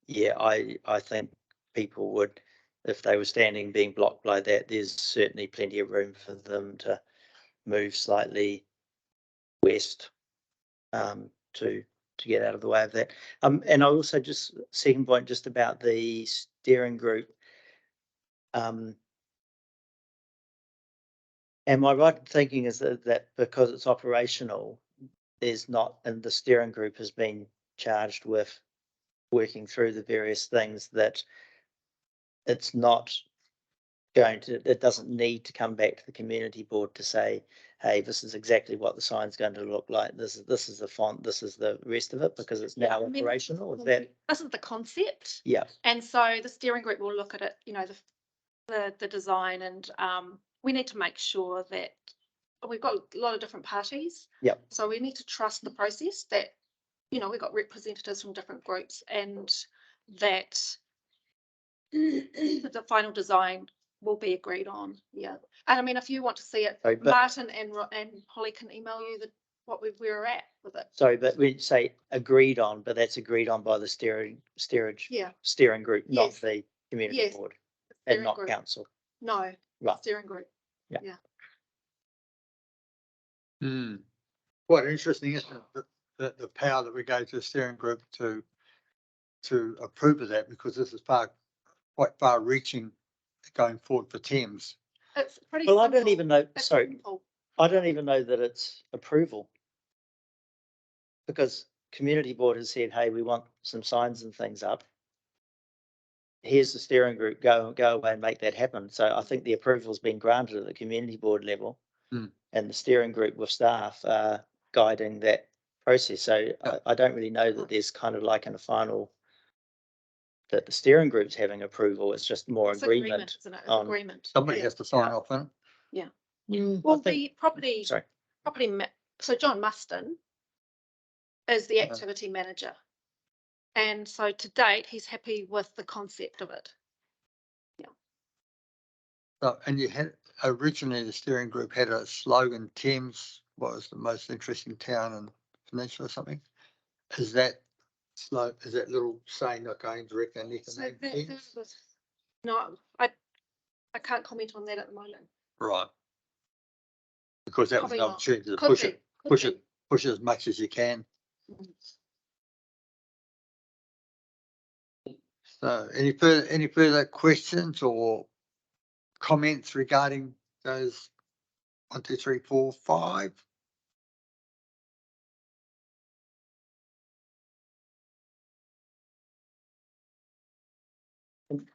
yeah, I think people would, if they were standing being blocked like that, there's certainly plenty of room for them to move slightly west to get out of the way of that. And I also just, second point, just about the steering group. Am I right in thinking is that because it's operational, there's not, and the steering group has been charged with working through the various things, that it's not it doesn't need to come back to the community board to say, hey, this is exactly what the sign's going to look like. This is the font, this is the rest of it, because it's now operational. Is that? This is the concept. Yeah. And so the steering group will look at it, the design, and we need to make sure that we've got a lot of different parties. Yep. So we need to trust the process that, we've got representatives from different groups, and that the final design will be agreed on. Yeah. And I mean, if you want to see it, Sorry, Martin and Holly can email you what we're at with it. Sorry, but we say agreed on, but that's agreed on by the steering group, not the community board, and not council. No, right. Steering group. Yeah. Quite interesting, isn't it? The power that we go to the steering group to approve of that, because this is quite far reaching going forward for Thames. It's pretty well, simple. I don't even know. It's sorry, simple. I don't even know that it's approval, because community board has said, hey, we want some signs and things up. Here's the steering group, go away and make that happen. So I think the approval has been granted at the community board level, and the steering group with staff are guiding that process. So I don't really know that there's kind of like in a final that the steering group's having approval. It's just more agreement. Isn't it? On, agreement. Somebody has to sign off on it. Yeah. Well, the property. Sorry. So John Muston is the activity manager, and so to date he's happy with the concept of it. And you had originally the steering group had a slogan: Thames was the most interesting town in the peninsula or something. Is that little saying not going direct and no, I can't comment on that at the moment. Right. Because that Probably was an not. opportunity to Could push it as much as you can. So any further questions or comments regarding those 1, 2, 3, 4, 5?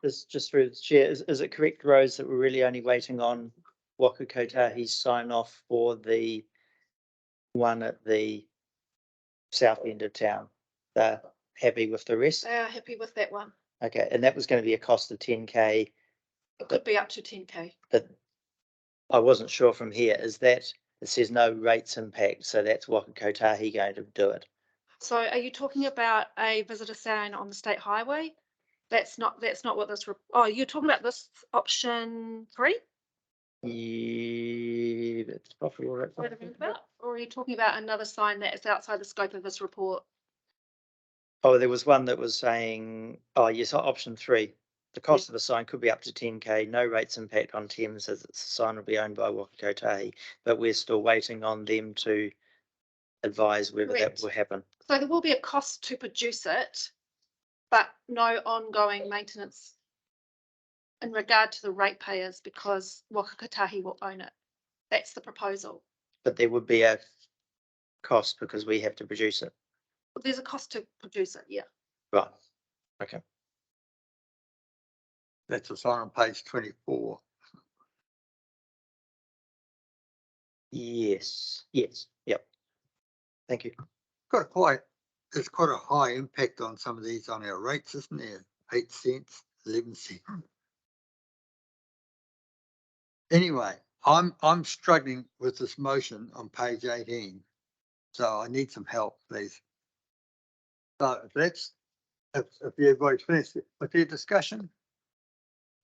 This just through the chair. Is it correct, Rose, that we're really only waiting on Waka Kotahi's sign off for the one at the south end of town? They're happy with the rest? They are happy with that one. Okay, and that was going to be a cost of 10K. It could be up to 10K. But I wasn't sure from here. Is that, it says no rates impact, so that's Waka Kotahi going to do it? So are you talking about a visitor sign on the state highway? That's not what this. You're talking about this option 3? Yeah, that's probably all right. Or are you talking about another sign that is outside the scope of this report? Oh, there was one that was saying, oh yes, option 3. The cost of a sign could be up to 10K, no rates impact on Thames as its sign will be owned by Waka Kotahi, but we're still waiting on them to advise whether Correct. that will happen. So there will be a cost to produce it, but no ongoing maintenance in regard to the ratepayers because Waka Kotahi will own it. That's the proposal. But there would be a cost because we have to produce it. But there's a cost to produce it, yeah. Right. Okay. That's a sign on page 24. Yes. Yes. Yep. Thank you. There's quite a high impact on some of these on our rates, isn't there? 8 cents, 11 cents. Anyway, I'm struggling with this motion on page 18. So I need some help, please. So if everybody's finished with their discussion.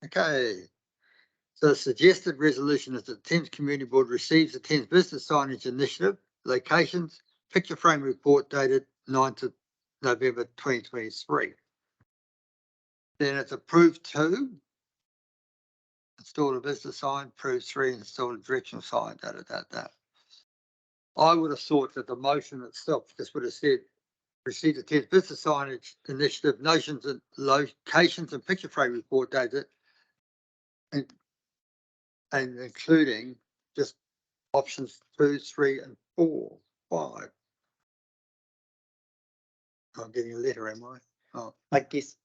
Okay. So the suggested resolution is that the Thames Community Board receives the Thames Business Signage Initiative, locations, picture frame report dated 9th of November 2023. Then it's approved 2, install a business sign, approved 3, install a directional sign, I would have thought that the motion itself just would have said, receive the Thames Business Signage Initiative, notions and locations and picture frame report dated, and including just options 2, 3, and 4, 5. I'm getting a letter, am I? Oh, I guess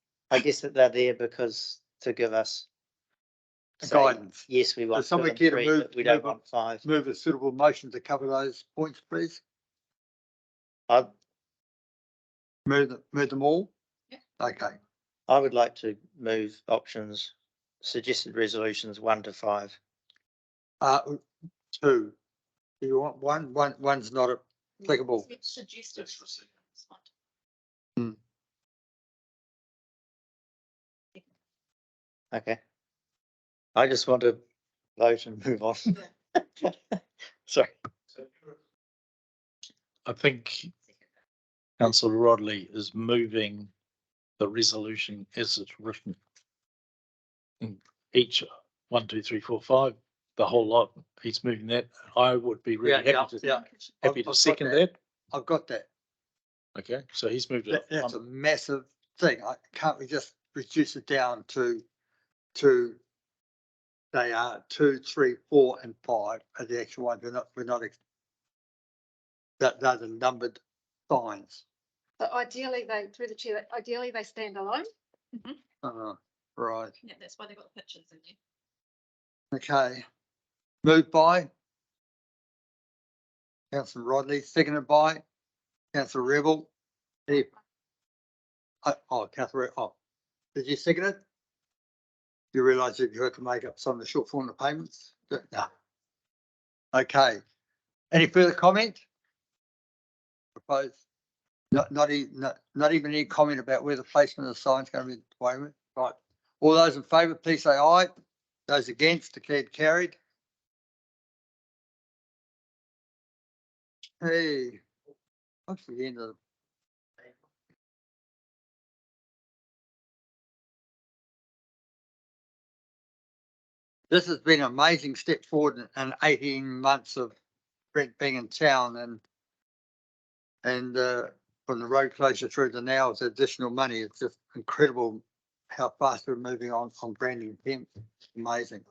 that they're there because to give us say, guidance. yes, we want Does somebody 2 care and to 3, move- but we don't move want 5. Move a suitable motion to cover those points, please. I Move them all? Yeah. Okay. I would like to move options, suggested resolutions 1 to 5. 2. Do you want one? One's not applicable. Suggested. Okay. I just want to vote and move on. Sorry. I think Councillor Rodley is moving the resolution as it's written. In each 1, 2, 3, 4, 5, the whole lot. He's moving that. I would be really happy to second that. I've got that. Okay, so he's moved it. That's a massive thing. Can't we just reduce it down to they are 2, 3, 4, and 5 are the actual ones. We're not that they're the numbered signs. But ideally, through the chair, ideally they stand alone. Right. Yeah, that's why they've got the pictures in there. Okay. Moved by Councillor Rodley, seconded by Councillor Rebel. Councillor, did you second it? You realise that you had to make up some of the shortfall in the payments? No. Okay. Any further comment? Proposed? Not even any comment about where the placement of the sign is going to be away. Right. All those in favour, please say aye. Those against, declared carried. Hey, what's the end of the This has been an amazing step forward in 18 months of Brent being in town and from the road closure through to now with additional money. It's just incredible how fast we're moving on branding Thames. Amazing.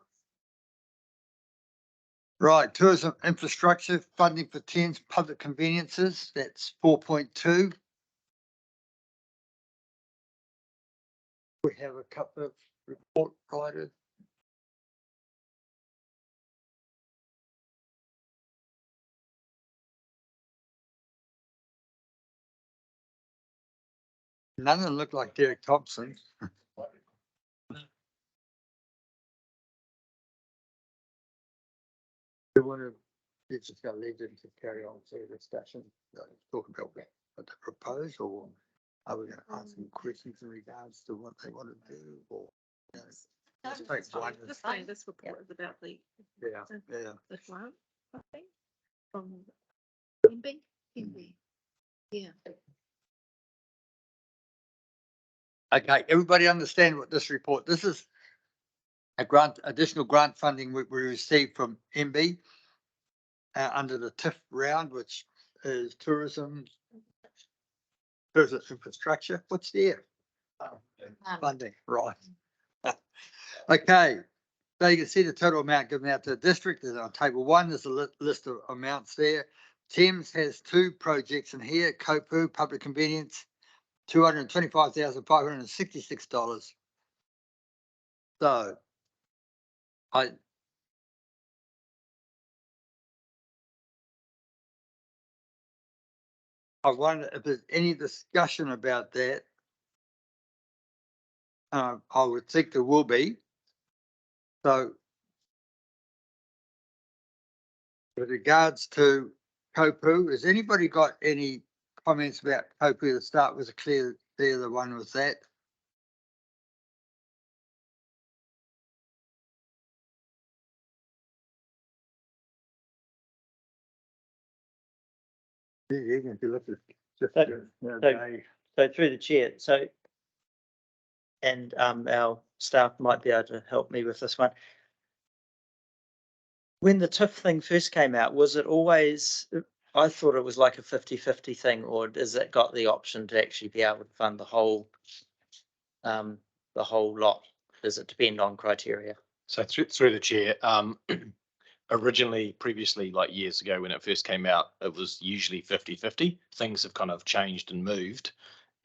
Right, tourism infrastructure funding for Thames public conveniences. That's 4.2. We have a couple of report writers. None of them look like Derek Thompson. You just got to leave them to carry on to the discussion. Talk about what they propose, or are we going to ask them questions in regards to what they want to do, or This report is about the plant, I think, from MB. Yeah. Okay, everybody understand what this report, this is a additional grant funding we received from MB under the TIF round, which is tourism infrastructure. What's there? Funding, right. Okay, so you can see the total amount given out to the district is on table 1. There's a list of amounts there. Thames has 2 projects in here. Kopu, public convenience, $225,566. So I wonder if there's any discussion about that. I would think there will be. So with regards to Kopu, has anybody got any comments about Kopu to start with? Clear, they're the one with that. If you look at just So through the chair, and our staff might be able to help me with this one. When the TIF thing first came out, was it always, I thought it was like a 50-50 thing, or has it got the option to actually be able to fund the whole lot? Does it depend on criteria? So through the chair, originally, previously, like years ago when it first came out, it was usually 50-50. Things have kind of changed and moved.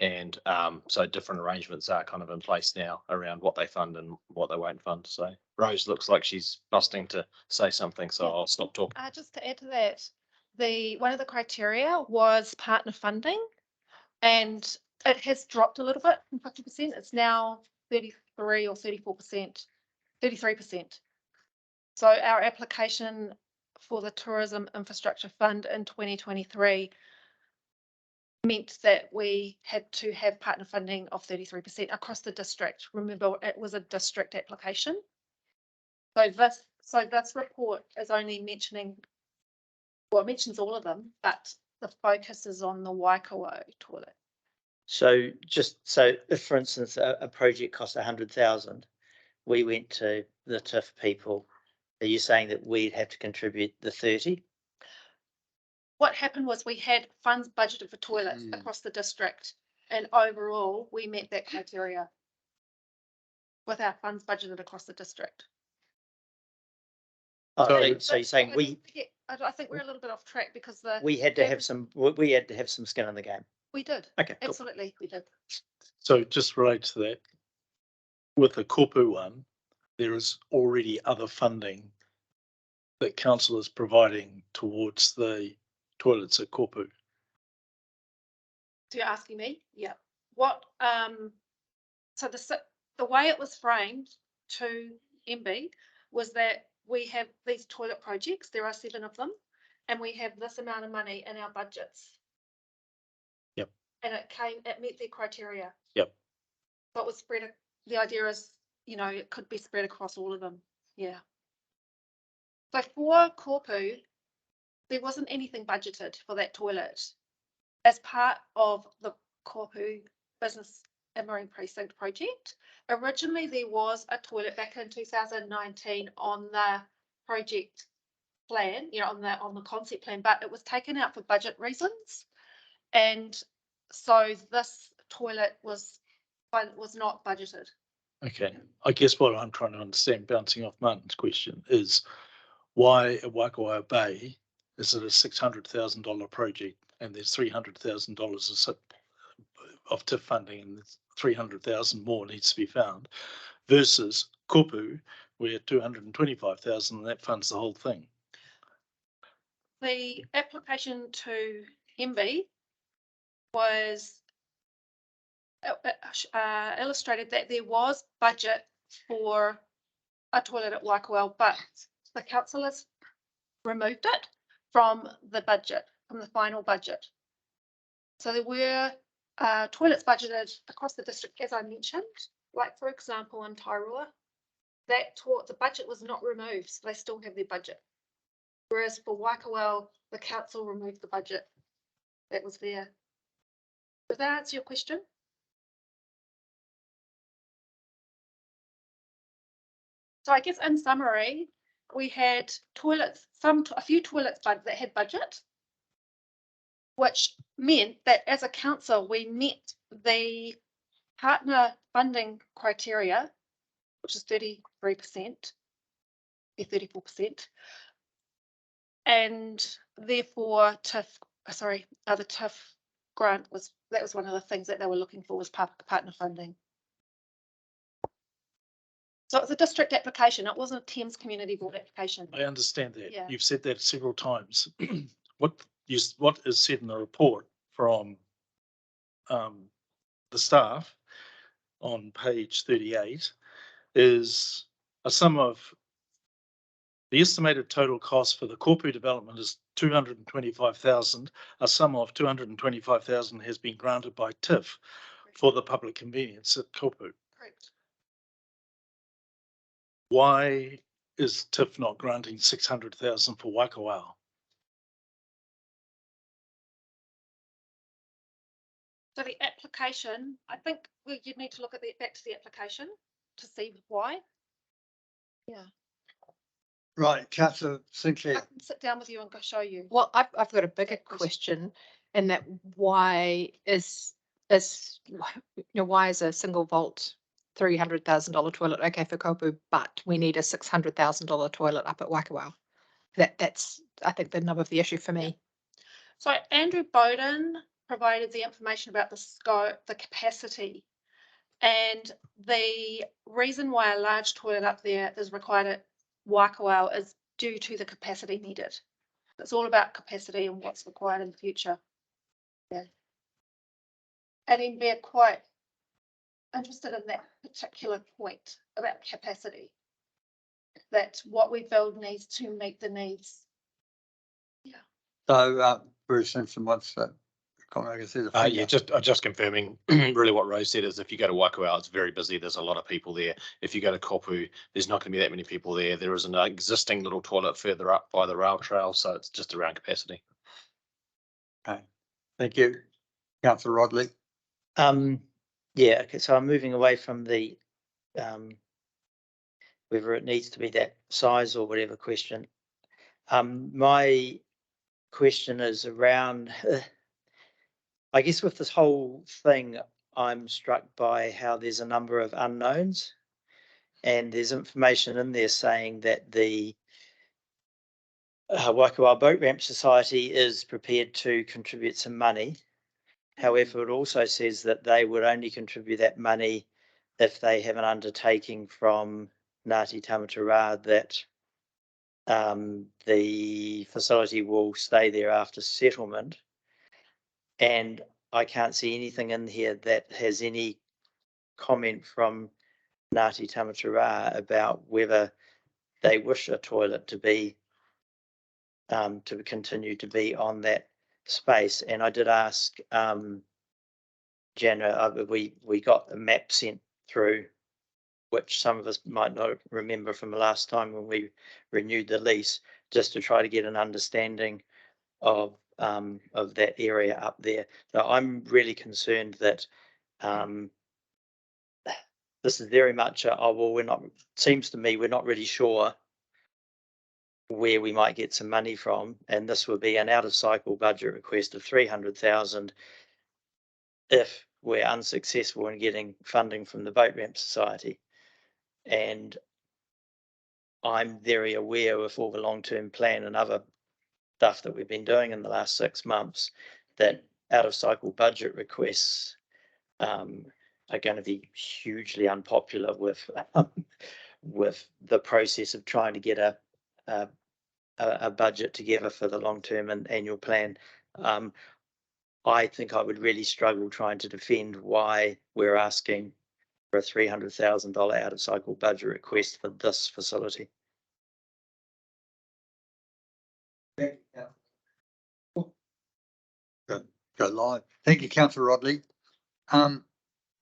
And so different arrangements are kind of in place now around what they fund and what they won't fund. So Rose looks like she's busting to say something, so I'll stop talking. Just to add to that, one of the criteria was partner funding, and it has dropped a little bit from 50%. It's now 33 or 34%, 33%. So our application for the Tourism Infrastructure Fund in 2023 meant that we had to have partner funding of 33% across the district. Remember, it was a district application. So this report is only mentioning, well, it mentions all of them, but the focus is on the Waikawa toilet. So if, for instance, a project costs 100,000, we went to the TIF people. Are you saying that we'd have to contribute the 30? What happened was we had funds budgeted for toilets across the district, and overall we met that criteria with our funds budgeted across the district. So you're saying I think we're a little bit off track because we had to have some skin in the game. We did. Okay, absolutely, cool. We did. So just relate to that. With the Kopu one, there is already other funding that council is providing towards the toilets at Kopu. So you're asking me? Yeah. What? So the way it was framed to MB was that we have these toilet projects. There are 7 of them, and we have this amount of money in our budgets. Yep. And it met their criteria. Yep. But it was spread. The idea is, it could be spread across all of them. Yeah. So for Kopu, there wasn't anything budgeted for that toilet. As part of the Kopu Business and Marine Precinct project, originally there was a toilet back in 2019 on the project plan, on the concept plan, but it was taken out for budget reasons, and so this toilet was not budgeted. Okay, I guess what I'm trying to understand, bouncing off Martin's question, is why at Waikawa Bay is it a $600,000 project and there's $300,000 of TIF funding and 300,000 more needs to be found, versus Kopu where 225,000 and that funds the whole thing. The application to MB was illustrated that there was budget for a toilet at Waikawa, but the council has removed it from the budget, from the final budget. So there were toilets budgeted across the district, as I mentioned, like for example in Tairua, the budget was not removed, so they still have their budget. Whereas for Waikawa, the council removed the budget that was there. Does that answer your question? So I guess in summary, we had toilets, a few toilets that had budget, which meant that as a council, we met the partner funding criteria, which is 33%, 34%. And therefore the TIF grant was one of the things that they were looking for, was partner funding. So it was a district application. It wasn't a Thames Community Board application. I understand that. Yeah. You've said that several times. What is said in the report from the staff on page 38 is a sum of the estimated total cost for the Kopu development is 225,000. A sum of 225,000 has been granted by TIF for the public convenience at Kopu. Correct. Why is TIF not granting 600,000 for Waikowao? So the application, I think you'd need to look at back to the application to see why. Yeah. Right, Councillor I Sinclair. can sit down with you and go show you. Well, I've got a bigger question, and that why is why is a single vault $300,000 toilet okay for Kopu, but we need a $600,000 toilet up at Waikowao? That's I think the nub of the issue for me. So Andrew Bowden provided the information about the scope, the capacity, and the reason why a large toilet up there is required at Waikowao is due to the capacity needed. It's all about capacity and what's required in the future. Yeah. And then we're quite interested in that particular point about capacity, that what we build needs to meet the needs. Yeah. So Bruce Simpson wants to comment. Yeah, just confirming really what Rose said is if you go to Waikowao, it's very busy. There's a lot of people there. If you go to Kopu, there's not going to be that many people there. There is an existing little toilet further up by the rail trail, so it's just around capacity. Okay, thank you. Councillor Rodley. Yeah, okay, so I'm moving away from the whether it needs to be that size or whatever question. My question is around, I guess with this whole thing, I'm struck by how there's a number of unknowns, and there's information in there saying that the Waikowao Boat Ramp Society is prepared to contribute some money. However, it also says that they would only contribute that money if they have an undertaking from Ngāti Tamatara that the facility will stay there after settlement. And I can't see anything in here that has any comment from Ngāti Tamatara about whether they wish a toilet to be to continue to be on that space. And I did ask Jana, we got a map sent through, which some of us might not remember from the last time when we renewed the lease, just to try to get an understanding of that area up there. So I'm really concerned that this is very much seems to me we're not really sure where we might get some money from, and this would be an out of cycle budget request of 300,000 if we're unsuccessful in getting funding from the Boat Ramp Society. And I'm very aware of all the long-term plan and other stuff that we've been doing in the last 6 months, that out of cycle budget requests are going to be hugely unpopular with the process of trying to get a budget together for the long-term and annual plan. I think I would really struggle trying to defend why we're asking for a $300,000 out of cycle budget request for this facility. Go live. Thank you, Councillor Rodley.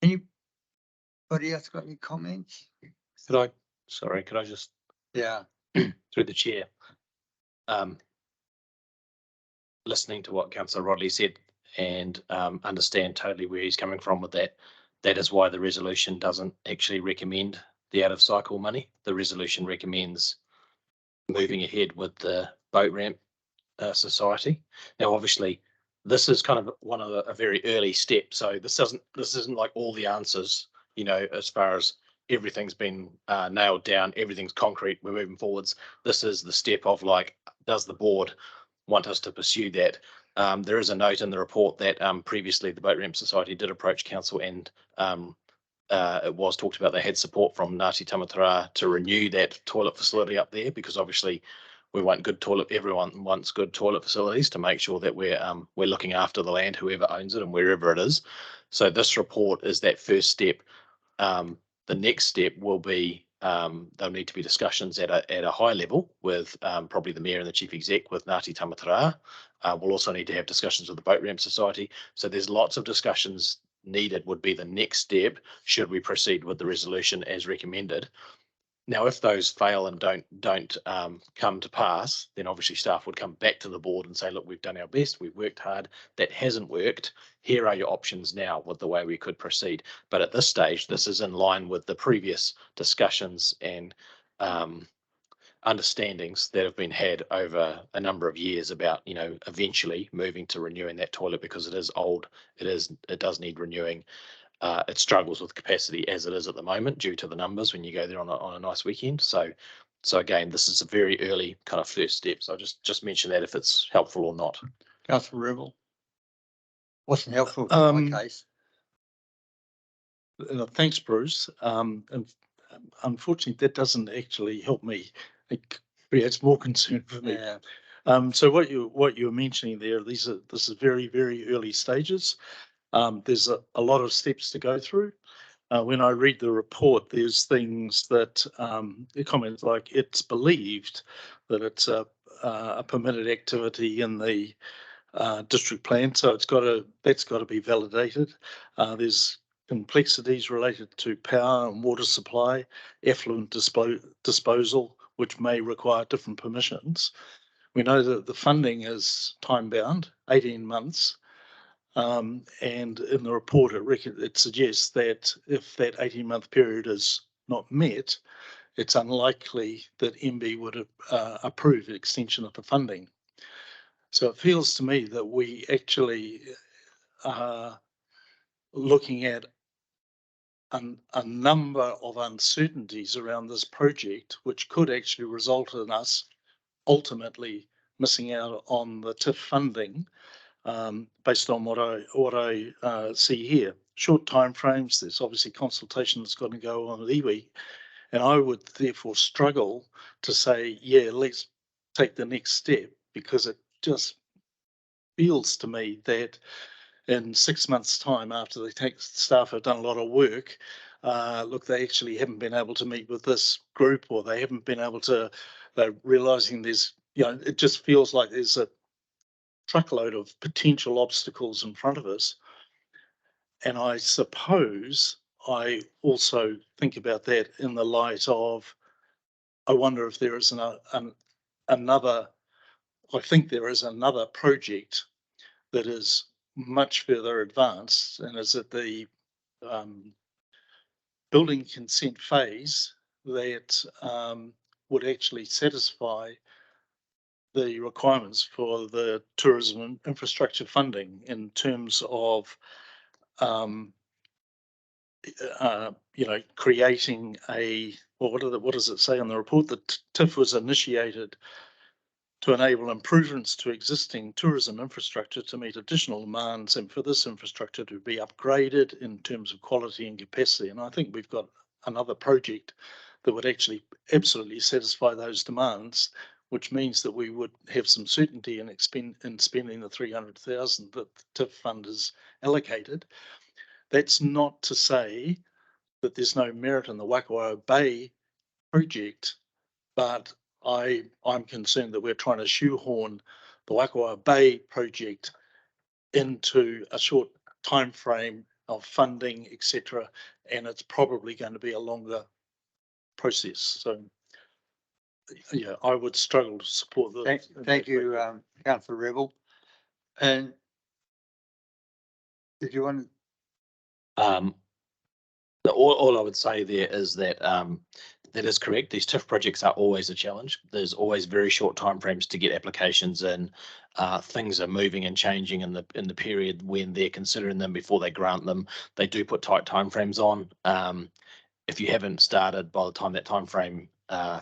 Anybody else got any comments? Could I just through the chair, listening to what Councillor Rodley said and understand totally where he's coming from with that. That is why the resolution doesn't actually recommend the out of cycle money. The resolution recommends moving ahead with the boat ramp society. Now, obviously, this is kind of one of a very early step. So this isn't like all the answers, you know, as far as everything's been nailed down, everything's concrete, we're moving forwards. This is the step of like, does the board want us to pursue that? There is a note in the report that previously the Boat Ramp Society did approach council, and it was talked about they had support from Ngāti Tamatara to renew that toilet facility up there, because obviously we want good toilet. Everyone wants good toilet facilities to make sure that we're looking after the land, whoever owns it and wherever it is. So this report is that first step. The next step will be there'll need to be discussions at a high level with probably the mayor and the chief exec with Ngāti Tamatara. We'll also need to have discussions with the Boat Ramp Society. So there's lots of discussions needed, would be the next step should we proceed with the resolution as recommended. Now, if those fail and don't come to pass, then obviously staff would come back to the board and say, look, we've done our best, we've worked hard, that hasn't worked. Here are your options now with the way we could proceed. But at this stage, this is in line with the previous discussions and understandings that have been had over a number of years about, you know, eventually moving to renewing that toilet, because it is old, it does need renewing. It struggles with capacity as it is at the moment due to the numbers when you go there on a nice weekend. So again, this is a very early kind of first step. So I'll just mention that if it's helpful or not. Councillor Rebel. Wasn't helpful in my case. Thanks, Bruce. And unfortunately, that doesn't actually help me. It creates more concern for me. Yeah. So what you're mentioning there, this is very, very early stages. There's a lot of steps to go through. When I read the report, there's things that comments like it's believed that it's a permitted activity in the district plan, so that's got to be validated. There's complexities related to power and water supply, effluent disposal, which may require different permissions. We know that the funding is time bound, 18 months. And in the report, it suggests that if that 18-month period is not met, it's unlikely that MB would approve an extension of the funding. So it feels to me that we actually are looking at a number of uncertainties around this project, which could actually result in us ultimately missing out on the TIF funding. Based on what I see here, short timeframes. There's obviously consultation that's got to go on with iwi, and I would therefore struggle to say, yeah, let's take the next step, because it just feels to me that in 6 months' time, after the staff have done a lot of work, look, they actually haven't been able to meet with this group, or they haven't been able to. They're realising there's, you know, it just feels like there's a truckload of potential obstacles in front of us. And I suppose I also think about that in the light of, I wonder if there is another, I think there is another project that is much further advanced and is at the building consent phase that would actually satisfy the requirements for the tourism infrastructure funding in terms of, creating what does it say in the report? That TIF was initiated to enable improvements to existing tourism infrastructure to meet additional demands, and for this infrastructure to be upgraded in terms of quality and capacity. And I think we've got another project that would actually absolutely satisfy those demands, which means that we would have some certainty in spending the 300,000 that the TIF fund is allocated. That's not to say that there's no merit in the Waikawa Bay project, but I'm concerned that we're trying to shoehorn the Waikawa Bay project into a short time frame of funding, etc., and it's probably going to be a longer process. So, yeah, I would struggle to support the. Thank you, Councillor Rebel. And did you want to? All I would say there is that that is correct. These TIF projects are always a challenge. There's always very short timeframes to get applications in. Things are moving and changing in the period when they're considering them before they grant them. They do put tight timeframes on. If you haven't started by the time that timeframe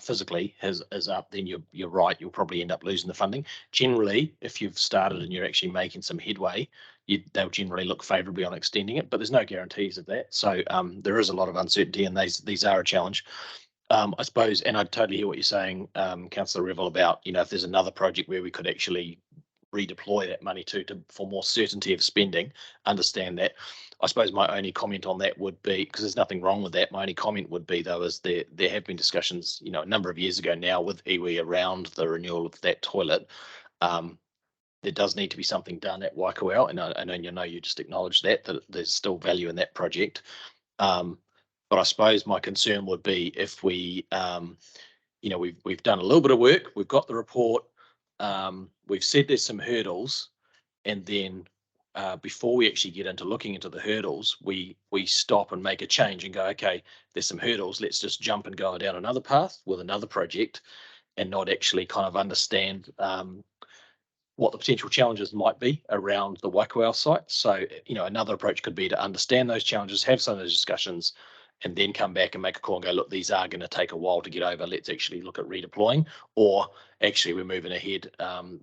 physically is up, then you're right. You'll probably end up losing the funding. Generally, if you've started and you're actually making some headway, they'll generally look favourably on extending it, but there's no guarantees of that. So there is a lot of uncertainty, and these are a challenge. I suppose, and I totally hear what you're saying, Councillor Revel, about, you know, if there's another project where we could actually redeploy that money to for more certainty of spending, understand that. I suppose my only comment on that would be, because there's nothing wrong with that, my only comment would be, though, is there have been discussions, you know, a number of years ago now with iwi around the renewal of that toilet. There does need to be something done at Waikowau, and I know you just acknowledged that there's still value in that project. But I suppose my concern would be if we, you know, we've done a little bit of work, we've got the report, we've said there's some hurdles, and then before we actually get into looking into the hurdles, we stop and make a change and go, okay, there's some hurdles, let's just jump and go down another path with another project, and not actually kind of understand what the potential challenges might be around the Waikowau site. So, you know, another approach could be to understand those challenges, have some of those discussions, and then come back and make a call and go, look, these are going to take a while to get over. Let's actually look at redeploying, or actually we're moving ahead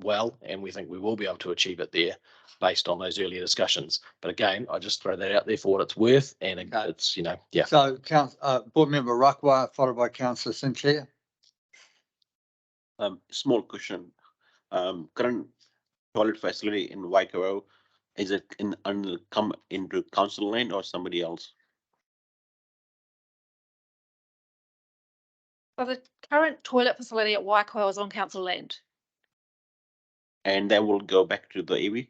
well, and we think we will be able to achieve it there based on those earlier discussions. But again, I just throw that out there for what it's worth, and it's, you know, yeah. So, Board Member Rakwa, followed by Councillor Sinclair. Small question. Current toilet facility in Waikowau, is it come into council land or somebody else? So the current toilet facility at Waikowau is on council land. And then we'll go back to the iwi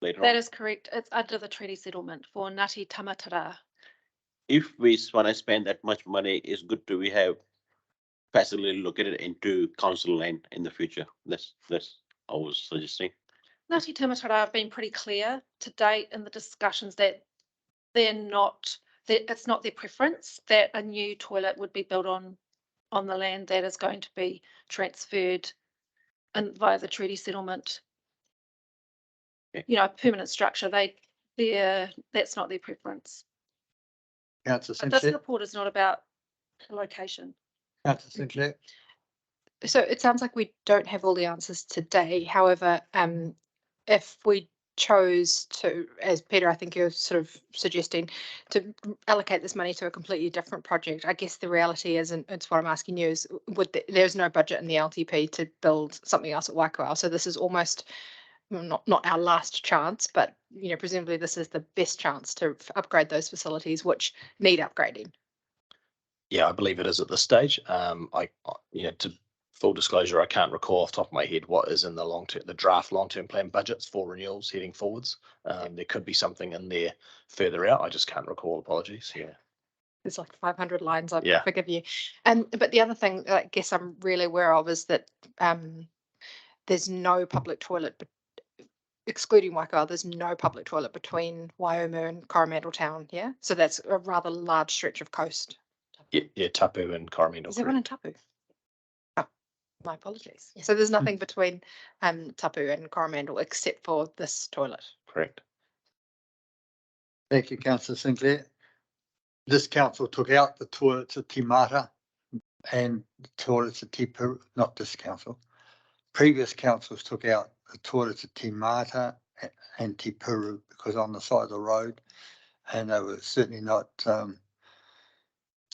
later That on. is correct. It's under the treaty settlement for Ngāti Tamatara. If we want to spend that much money, it's good to we have facility located into council land in the future. That's I was suggesting. Ngāti Tamatara have been pretty clear to date in the discussions that it's not their preference that a new toilet would be built on the land that is going to be transferred and via the treaty settlement. Okay. You know, permanent structure. That's not their preference. Councillor But this Sinclair. report is not about the location. Councillor Sinclair. So it sounds like we don't have all the answers today. However, if we chose to, as Peter, I think you're sort of suggesting, to allocate this money to a completely different project, I guess the reality is, and it's what I'm asking you, is there's no budget in the LTP to build something else at Waikowau. So this is almost not our last chance, but, you know, presumably this is the best chance to upgrade those facilities which need upgrading. Yeah, I believe it is at this stage. You know, to full disclosure, I can't recall off the top of my head what is in the draft long-term plan budgets for renewals heading forwards. There could be something in there further out. I just can't recall. Apologies. Yeah. There's like 500 lines, I Yeah. forgive you. But the other thing I guess I'm really aware of is that there's no public toilet, but excluding Waikowau, there's no public toilet between Waiumu and Coromandel Town. Yeah, so that's a rather large stretch of coast. Yeah, Tapu and Coromandel. Is there one in Tapu? Oh, my apologies. So there's nothing between Tapu and Coromandel except for this toilet. Correct. Thank you, Councillor Sinclair. This council took out the toilets at Timata and the toilets at Tipu, not this council. Previous councils took out the toilets at Timata and Tipuru because on the side of the road, and they were certainly not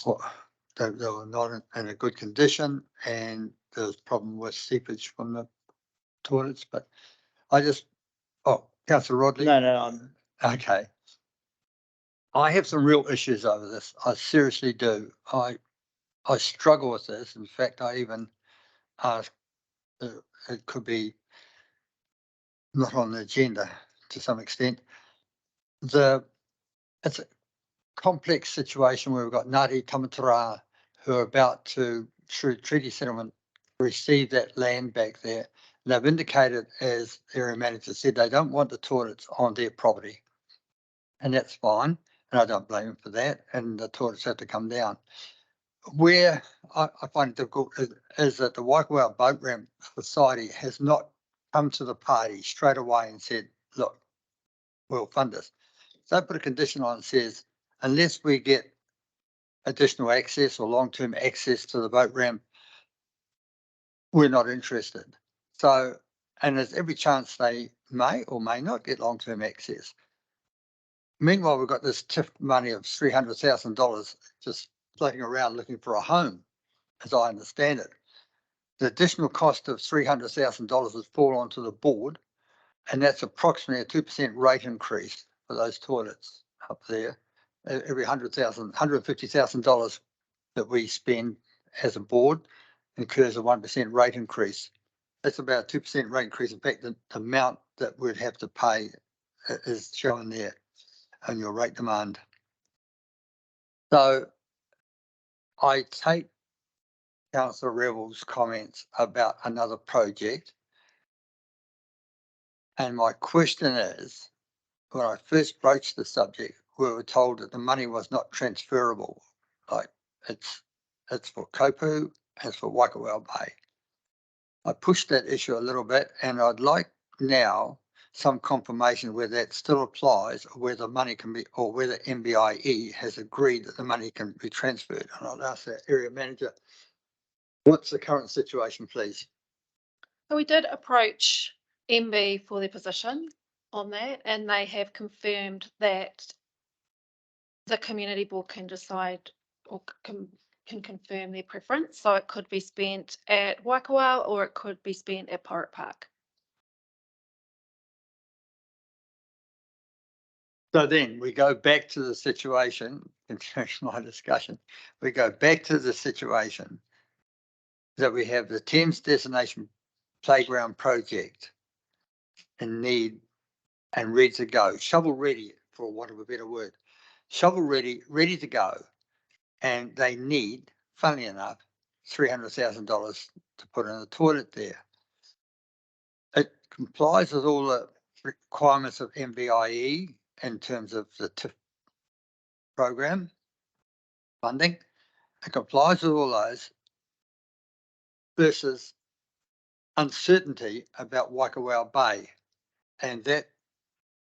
they were not in a good condition, and there was a problem with seepage from the toilets. But Councillor Rodley. No. Okay. I have some real issues over this. I seriously do. I struggle with this. In fact, I even asked it could be not on the agenda to some extent. It's a complex situation where we've got Ngāti Tamatara who are about to, through treaty settlement, receive that land back there. And they've indicated, as area manager said, they don't want the toilets on their property. And that's fine. and I don't blame him for that, and the toilets have to come down. Where I find it difficult is that the Waikowhai Boat Ramp Society has not come to the party straight away and said, look, we'll fund this. So they put a condition on it, says, unless we get additional access or long-term access to the boat ramp, we're not interested. So, and there's every chance they may or may not get long-term access. Meanwhile, we've got this TIF money of $300,000 just floating around looking for a home, as I understand it. The additional cost of $300,000 has fallen onto the board, and that's approximately a 2% rate increase for those toilets up there. Every $150,000 that we spend as a board incurs a 1% rate increase. That's about a 2% rate increase. In fact, the amount that we'd have to pay is shown there on your rate demand. So I take Councillor Rebel's comments about another project. And my question is, when I first broached the subject, we were told that the money was not transferable. Like it's for Kopu, it's for Waikowhai Bay. I pushed that issue a little bit, and I'd like now some confirmation whether that still applies, or whether money can be, or whether MBIE has agreed that the money can be transferred. And I'll ask the area manager, what's the current situation, please? So we did approach MB for their position on that, and they have confirmed that the community board can decide or can confirm their preference. So it could be spent at Waikowhai or it could be spent at Pirate Park. So then we go back to the situation, continuing my discussion, we go back to the situation that we have the Thames Destination Playground project in need and ready to go, shovel ready, for want of a better word, shovel ready, ready to go. And they need, funnily enough, $300,000 to put in the toilet there. It complies with all the requirements of MBIE in terms of the TIF program funding. It complies with all those versus uncertainty about Waikowhai Bay. And that,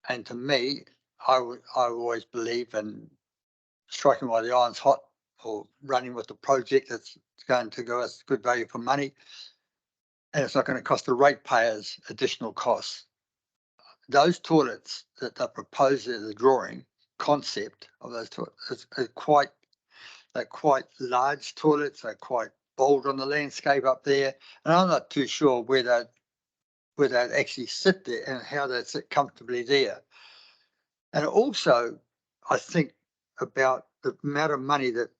and to me, I always believe in striking while the iron's hot, or running with the project that's going to give us good value for money. And it's not going to cost the ratepayers additional costs. Those toilets that are proposed in the drawing concept of those toilets are quite large toilets. They're quite bold on the landscape up there, and I'm not too sure where they'd actually sit there and how they'd sit comfortably there. And also, I think about the amount of money that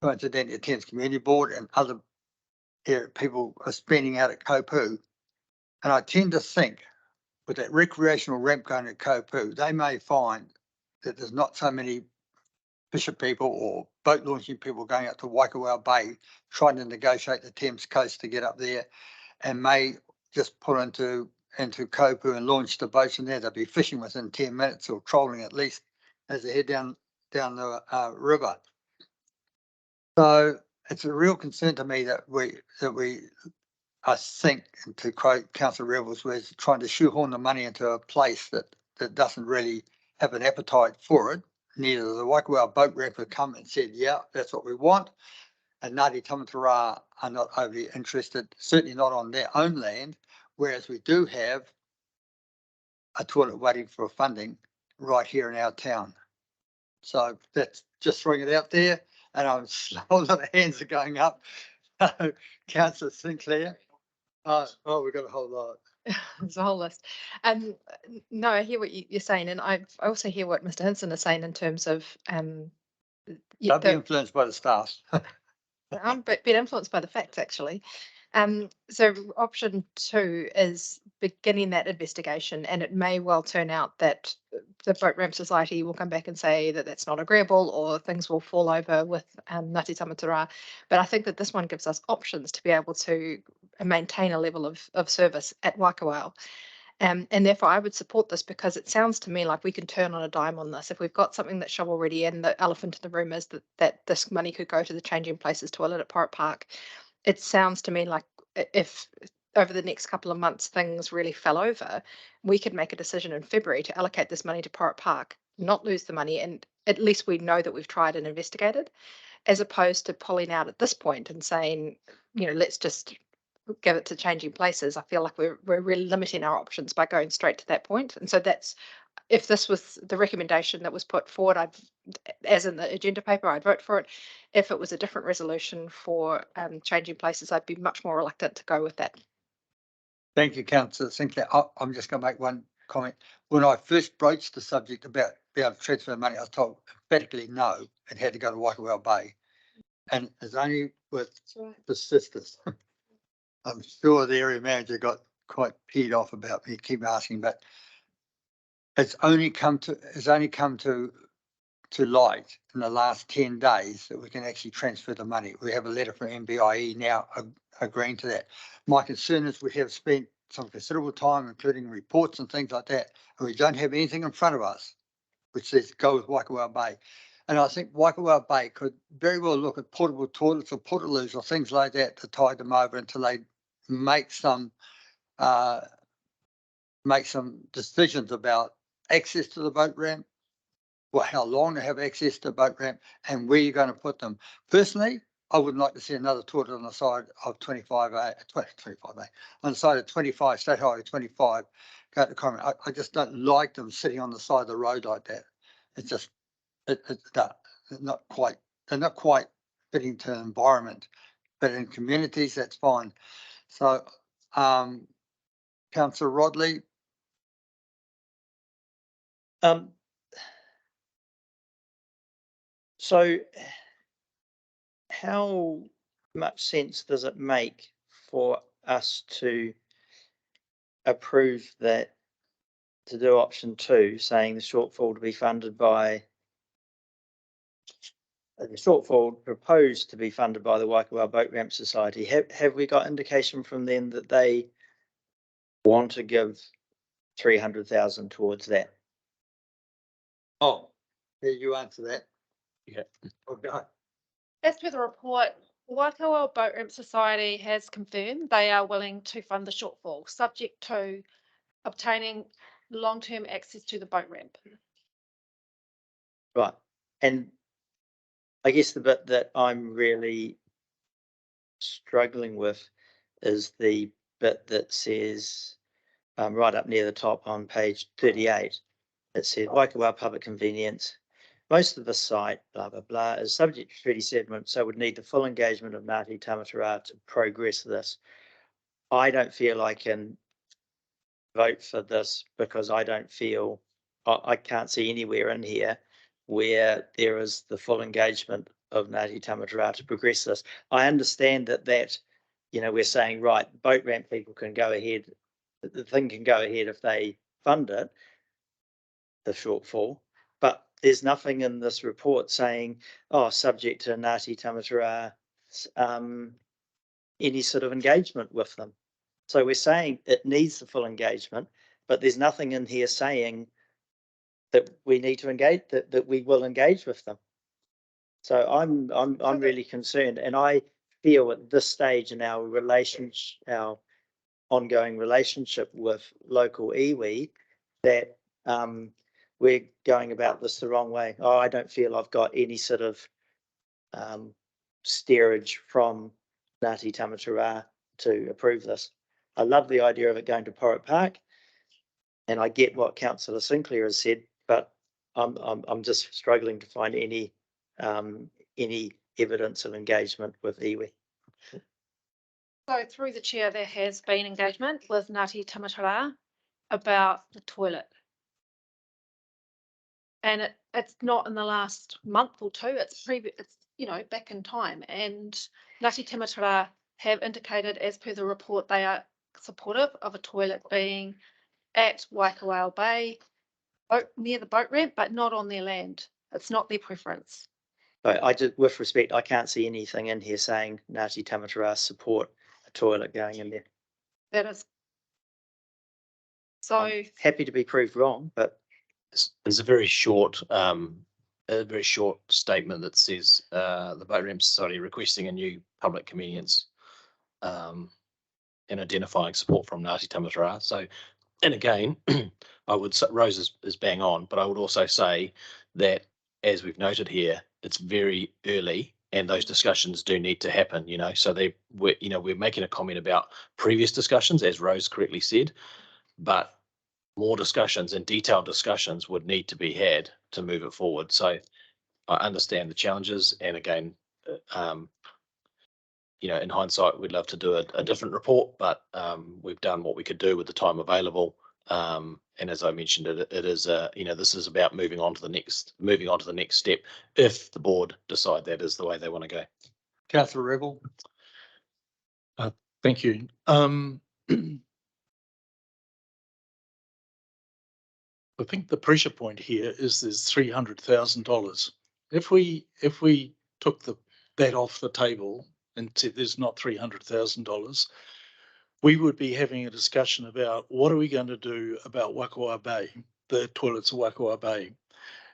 coincidentally Thames Community Board and other people are spending out at Kopu. And I tend to think with that recreational ramp going to Kopu, they may find that there's not so many fisher people or boat launching people going up to Waikowhai Bay trying to negotiate the Thames coast to get up there, and may just pull into Kopu and launch the boats in there. They'll be fishing within 10 minutes or trolling at least as they head down the river. So it's a real concern to me that I think, and to quote Councillor Revels, we're trying to shoehorn the money into a place that doesn't really have an appetite for it. Neither the Waikowhai Boat Ramp have come and said, yeah, that's what we want. And Ngāti Tamatara are not overly interested, certainly not on their own land, whereas we do have a toilet waiting for funding right here in our town. So that's just throwing it out there. And I'm a lot of hands are going up. Councillor Sinclair. Oh, we've got a whole lot. There's a whole list. No, I hear what you're saying, and I also hear what Mr. Hinson is saying in terms of Don't be influenced by the staff. I'm being influenced by the facts, actually. So option 2 is beginning that investigation, and it may well turn out that the Boat Ramp Society will come back and say that that's not agreeable, or things will fall over with Ngāti Tamatara. But I think that this one gives us options to be able to maintain a level of service at Waikowhai. And therefore I would support this because it sounds to me like we can turn on a dime on this. If we've got something that's shovel ready, and the elephant in the room is that this money could go to the changing places toilet at Porritt Park, it sounds to me like if over the next couple of months things really fell over, we could make a decision in February to allocate this money to Porritt Park, not lose the money, and at least we know that we've tried and investigated, as opposed to pulling out at this point and saying, let's just give it to changing places. I feel like we're really limiting our options by going straight to that point. And so that's, if this was the recommendation that was put forward, as in the agenda paper, I'd vote for it. If it was a different resolution for changing places, I'd be much more reluctant to go with that. Thank you, Councillor Sinclair. I'm just going to make one comment. When I first broached the subject about being able to transfer money, I was told emphatically no, it had to go to Waikawao Bay. And it's only with the sisters. I'm sure the area manager got quite peed off about me keep asking, but it's only come to light in the last 10 days that we can actually transfer the money. We have a letter from MBIE now agreeing to that. My concern is we have spent some considerable time, including reports and things like that, and we don't have anything in front of us which says go with Waikawao Bay. And I think Waikawao Bay could very well look at portable toilets or portaloos or things like that to tide them over until they make some decisions about access to the boat ramp, how long to have access to the boat ramp, and where you're going to put them. Personally, I would like to see another toilet on the side of 25A, on the side of 25, State Highway 25, go to Coromandel. I just don't like them sitting on the side of the road like that. It's just, they're not quite fitting to the environment, but in communities, that's fine. So, Councillor Rodley. So how much sense does it make for us to approve that, to do option 2, saying the shortfall to be funded by the shortfall proposed to be funded by the Waikawao Boat Ramp Society? Have we got indication from them that they want to give 300,000 towards that? Oh, yeah, you answer that. Yeah. Okay. As per the report, Waikawao Boat Ramp Society has confirmed they are willing to fund the shortfall, subject to obtaining long-term access to the boat ramp. Right. And I guess the bit that I'm really struggling with is the bit that says, right up near the top on page 38, it says Waikawao Public Convenience. Most of the site, blah, blah, blah, is subject to treaty settlement, so would need the full engagement of Ngāti Tamatara to progress this. I don't feel I can vote for this because I don't feel, I can't see anywhere in here where there is the full engagement of Ngāti Tamatara to progress this. I understand that, we're saying, right, boat ramp people can go ahead, the thing can go ahead if they fund it, the shortfall, but there's nothing in this report saying, subject to Ngāti Tamatara, any sort of engagement with them. So we're saying it needs the full engagement, but there's nothing in here saying that we need to engage, that we will engage with them. So I'm really concerned, and I feel at this stage in our relationship, our ongoing relationship with local iwi, that we're going about this the wrong way. I don't feel I've got any sort of steerage from Ngāti Tamatara to approve this. I love the idea of it going to Porritt Park, and I get what Councillor Sinclair has said, but I'm just struggling to find any evidence of engagement with iwi. So through the chair, there has been engagement with Ngāti Tamatara about the toilet. And it's not in the last month or two, it's back in time. And Ngāti Tamatara have indicated, as per the report, they are supportive of a toilet being at Waikawao Bay, near the boat ramp, but not on their land. It's not their preference. But with respect, I can't see anything in here saying Ngāti Tamatara support a toilet going in there. That is So Happy to be proved wrong, but There's a very short statement that says the Boat Ramp Society requesting a new public convenience and identifying support from Ngāti Tamatara. So, and again, I would say Rose is bang on, but I would also say that, as we've noted here, it's very early and those discussions do need to happen, you know, so we're making a comment about previous discussions, as Rose correctly said, but more discussions and detailed discussions would need to be had to move it forward. So I understand the challenges, and again, you know, in hindsight, we'd love to do a different report, but we've done what we could do with the time available. And as I mentioned, it is you know, this is about moving on to the next step if the board decide that is the way they want to go. Councillor Rebel. Thank you. I think the pressure point here is there's $300,000. If we took that off the table and said there's not $300,000, we would be having a discussion about what are we going to do about Wakawa Bay, the toilets of Wakawa Bay.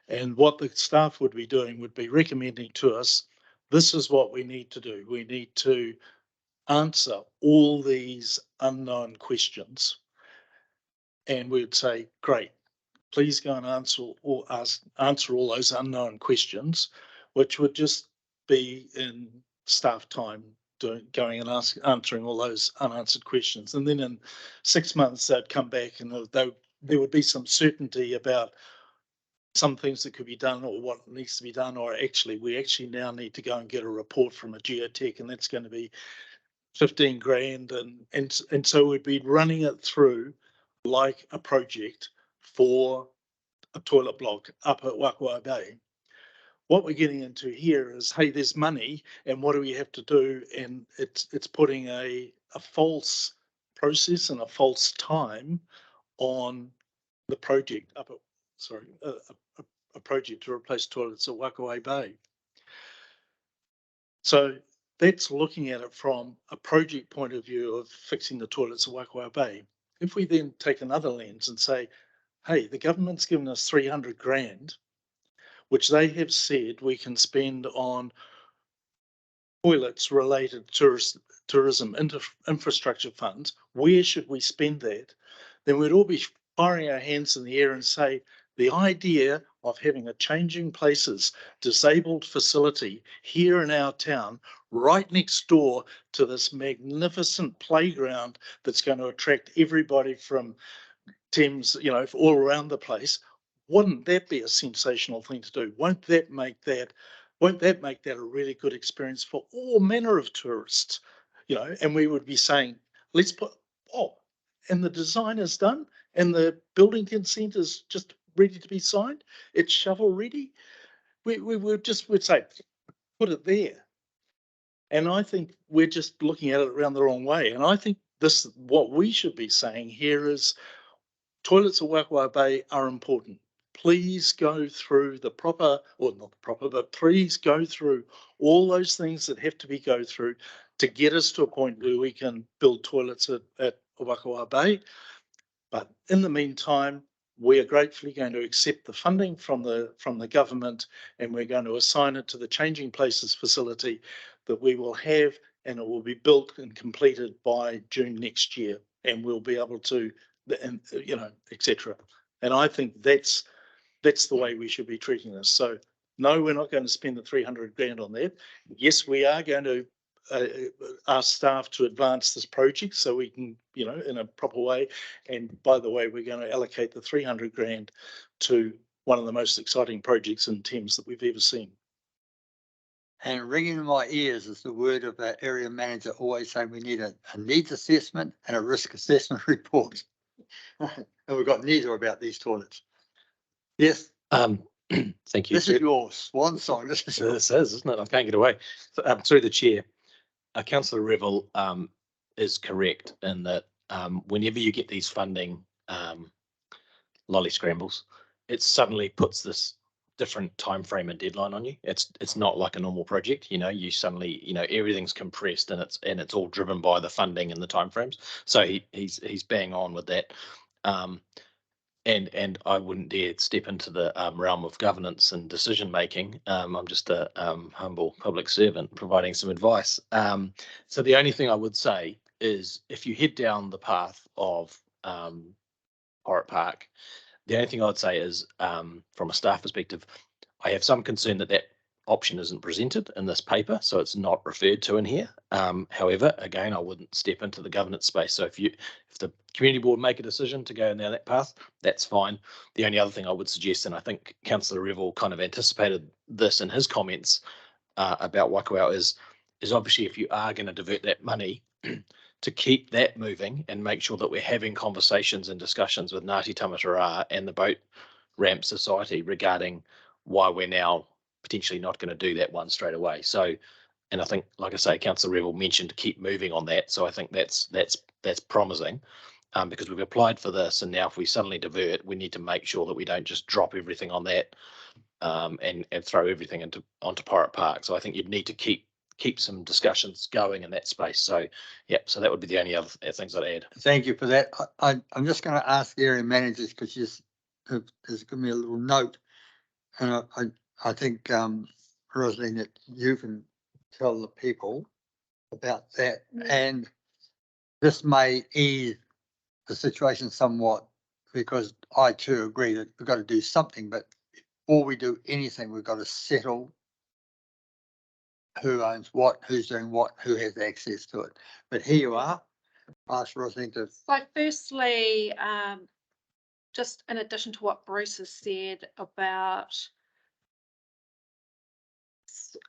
And what the staff would be doing would be recommending to us, this is what we need to do. We need to answer all these unknown questions. And we'd say, great, please go and answer all those unknown questions, which would just be in staff time going and answering all those unanswered questions. And then in 6 months, they'd come back and there would be some certainty about some things that could be done or what needs to be done, or we actually now need to go and get a report from a geotech, and that's going to be 15 grand. And so we'd be running it through like a project for a toilet block up at Wakawa Bay. What we're getting into here is, hey, there's money, and what do we have to do? And it's putting a false process and a false time on the project up at, a project to replace toilets at Wakawa Bay. So that's looking at it from a project point of view of fixing the toilets at Wakawa Bay. If we then take another lens and say, hey, the government's given us 300 grand, which they have said we can spend on toilets related tourism infrastructure funds, where should we spend that? Then we'd all be firing our hands in the air and say, the idea of having a changing places disabled facility here in our town, right next door to this magnificent playground that's going to attract everybody from Thames, you know, all around the place, wouldn't that be a sensational thing to do? Won't that make that a really good experience for all manner of tourists? You know, and we would be saying, let's put, and the design is done and the building consent is just ready to be signed. It's shovel ready. We'd say, put it there. And I think we're just looking at it around the wrong way. And I think what we should be saying here is toilets at Wakawa Bay are important. Please go through the proper, or not the proper, but please go through all those things that have to be go through to get us to a point where we can build toilets at Wakawa Bay. But in the meantime, we are gratefully going to accept the funding from the government, and we're going to assign it to the Changing Places facility that we will have, and it will be built and completed by June next year, and we'll be able to, and you know, etc. And I think that's the way we should be treating this. So no, we're not going to spend the 300 grand on that. Yes, we are going to ask staff to advance this project so we can, you know, in a proper way. And by the way, we're going to allocate the 300 grand to one of the most exciting projects in Thames that we've ever seen. And ringing in my ears is the word of our area manager always saying we need a needs assessment and a risk assessment report. And we've got neither about these toilets. Yes. Thank you. This is your swan song. This is This is, isn't it? I can't get away. Through the chair, Councillor Revel is correct in that whenever you get these funding lolly scrambles, it suddenly puts this different time frame and deadline on you. It's not like a normal project. You know, you suddenly, you know, everything's compressed and it's all driven by the funding and the timeframes. So he's bang on with that. And I wouldn't dare step into the realm of governance and decision making. I'm just a humble public servant providing some advice. So the only thing I would say is if you head down the path of Porritt Park, the only thing I would say is from a staff perspective, I have some concern that that option isn't presented in this paper, so it's not referred to in here. However, again, I wouldn't step into the governance space. So if the community board make a decision to go down that path, that's fine. The only other thing I would suggest, and I think Councillor Revel kind of anticipated this in his comments about Waikowao, is obviously if you are going to divert that money to keep that moving and make sure that we're having conversations and discussions with Ngāti Tamatara and the Boat Ramp Society regarding why we're now potentially not going to do that one straight away. So, and I think, like I say, Councillor Revel mentioned to keep moving on that. So I think that's promising because we've applied for this, and now if we suddenly divert, we need to make sure that we don't just drop everything on that and throw everything onto Porritt Park. So I think you'd need to keep some discussions going in that space. So yeah, so that would be the only other things I'd add. Thank you for that. I'm just going to ask the area managers because she's given me a little note, and I think Rosalind, that you can tell the people about that, and this may ease the situation somewhat, because I too agree that we've got to do something, but before we do anything, we've got to settle who owns what, who's doing what, who has access to it. But here you are. Ask Rosalind to. So firstly, just in addition to what Bruce has said about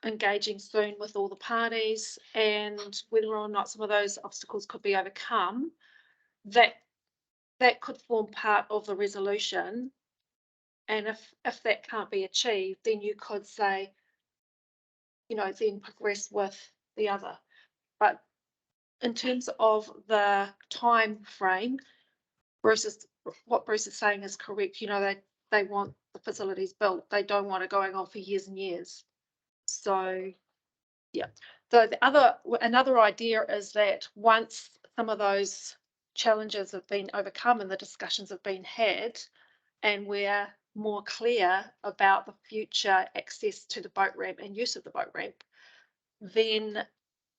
engaging soon with all the parties and whether or not some of those obstacles could be overcome, that could form part of the resolution. And if that can't be achieved, then you could say, then progress with the other. But in terms of the time frame, what Bruce is saying is correct. They want the facilities built. They don't want it going on for years and years. So yeah. So another idea is that once some of those challenges have been overcome and the discussions have been had, and we're more clear about the future access to the boat ramp and use of the boat ramp, then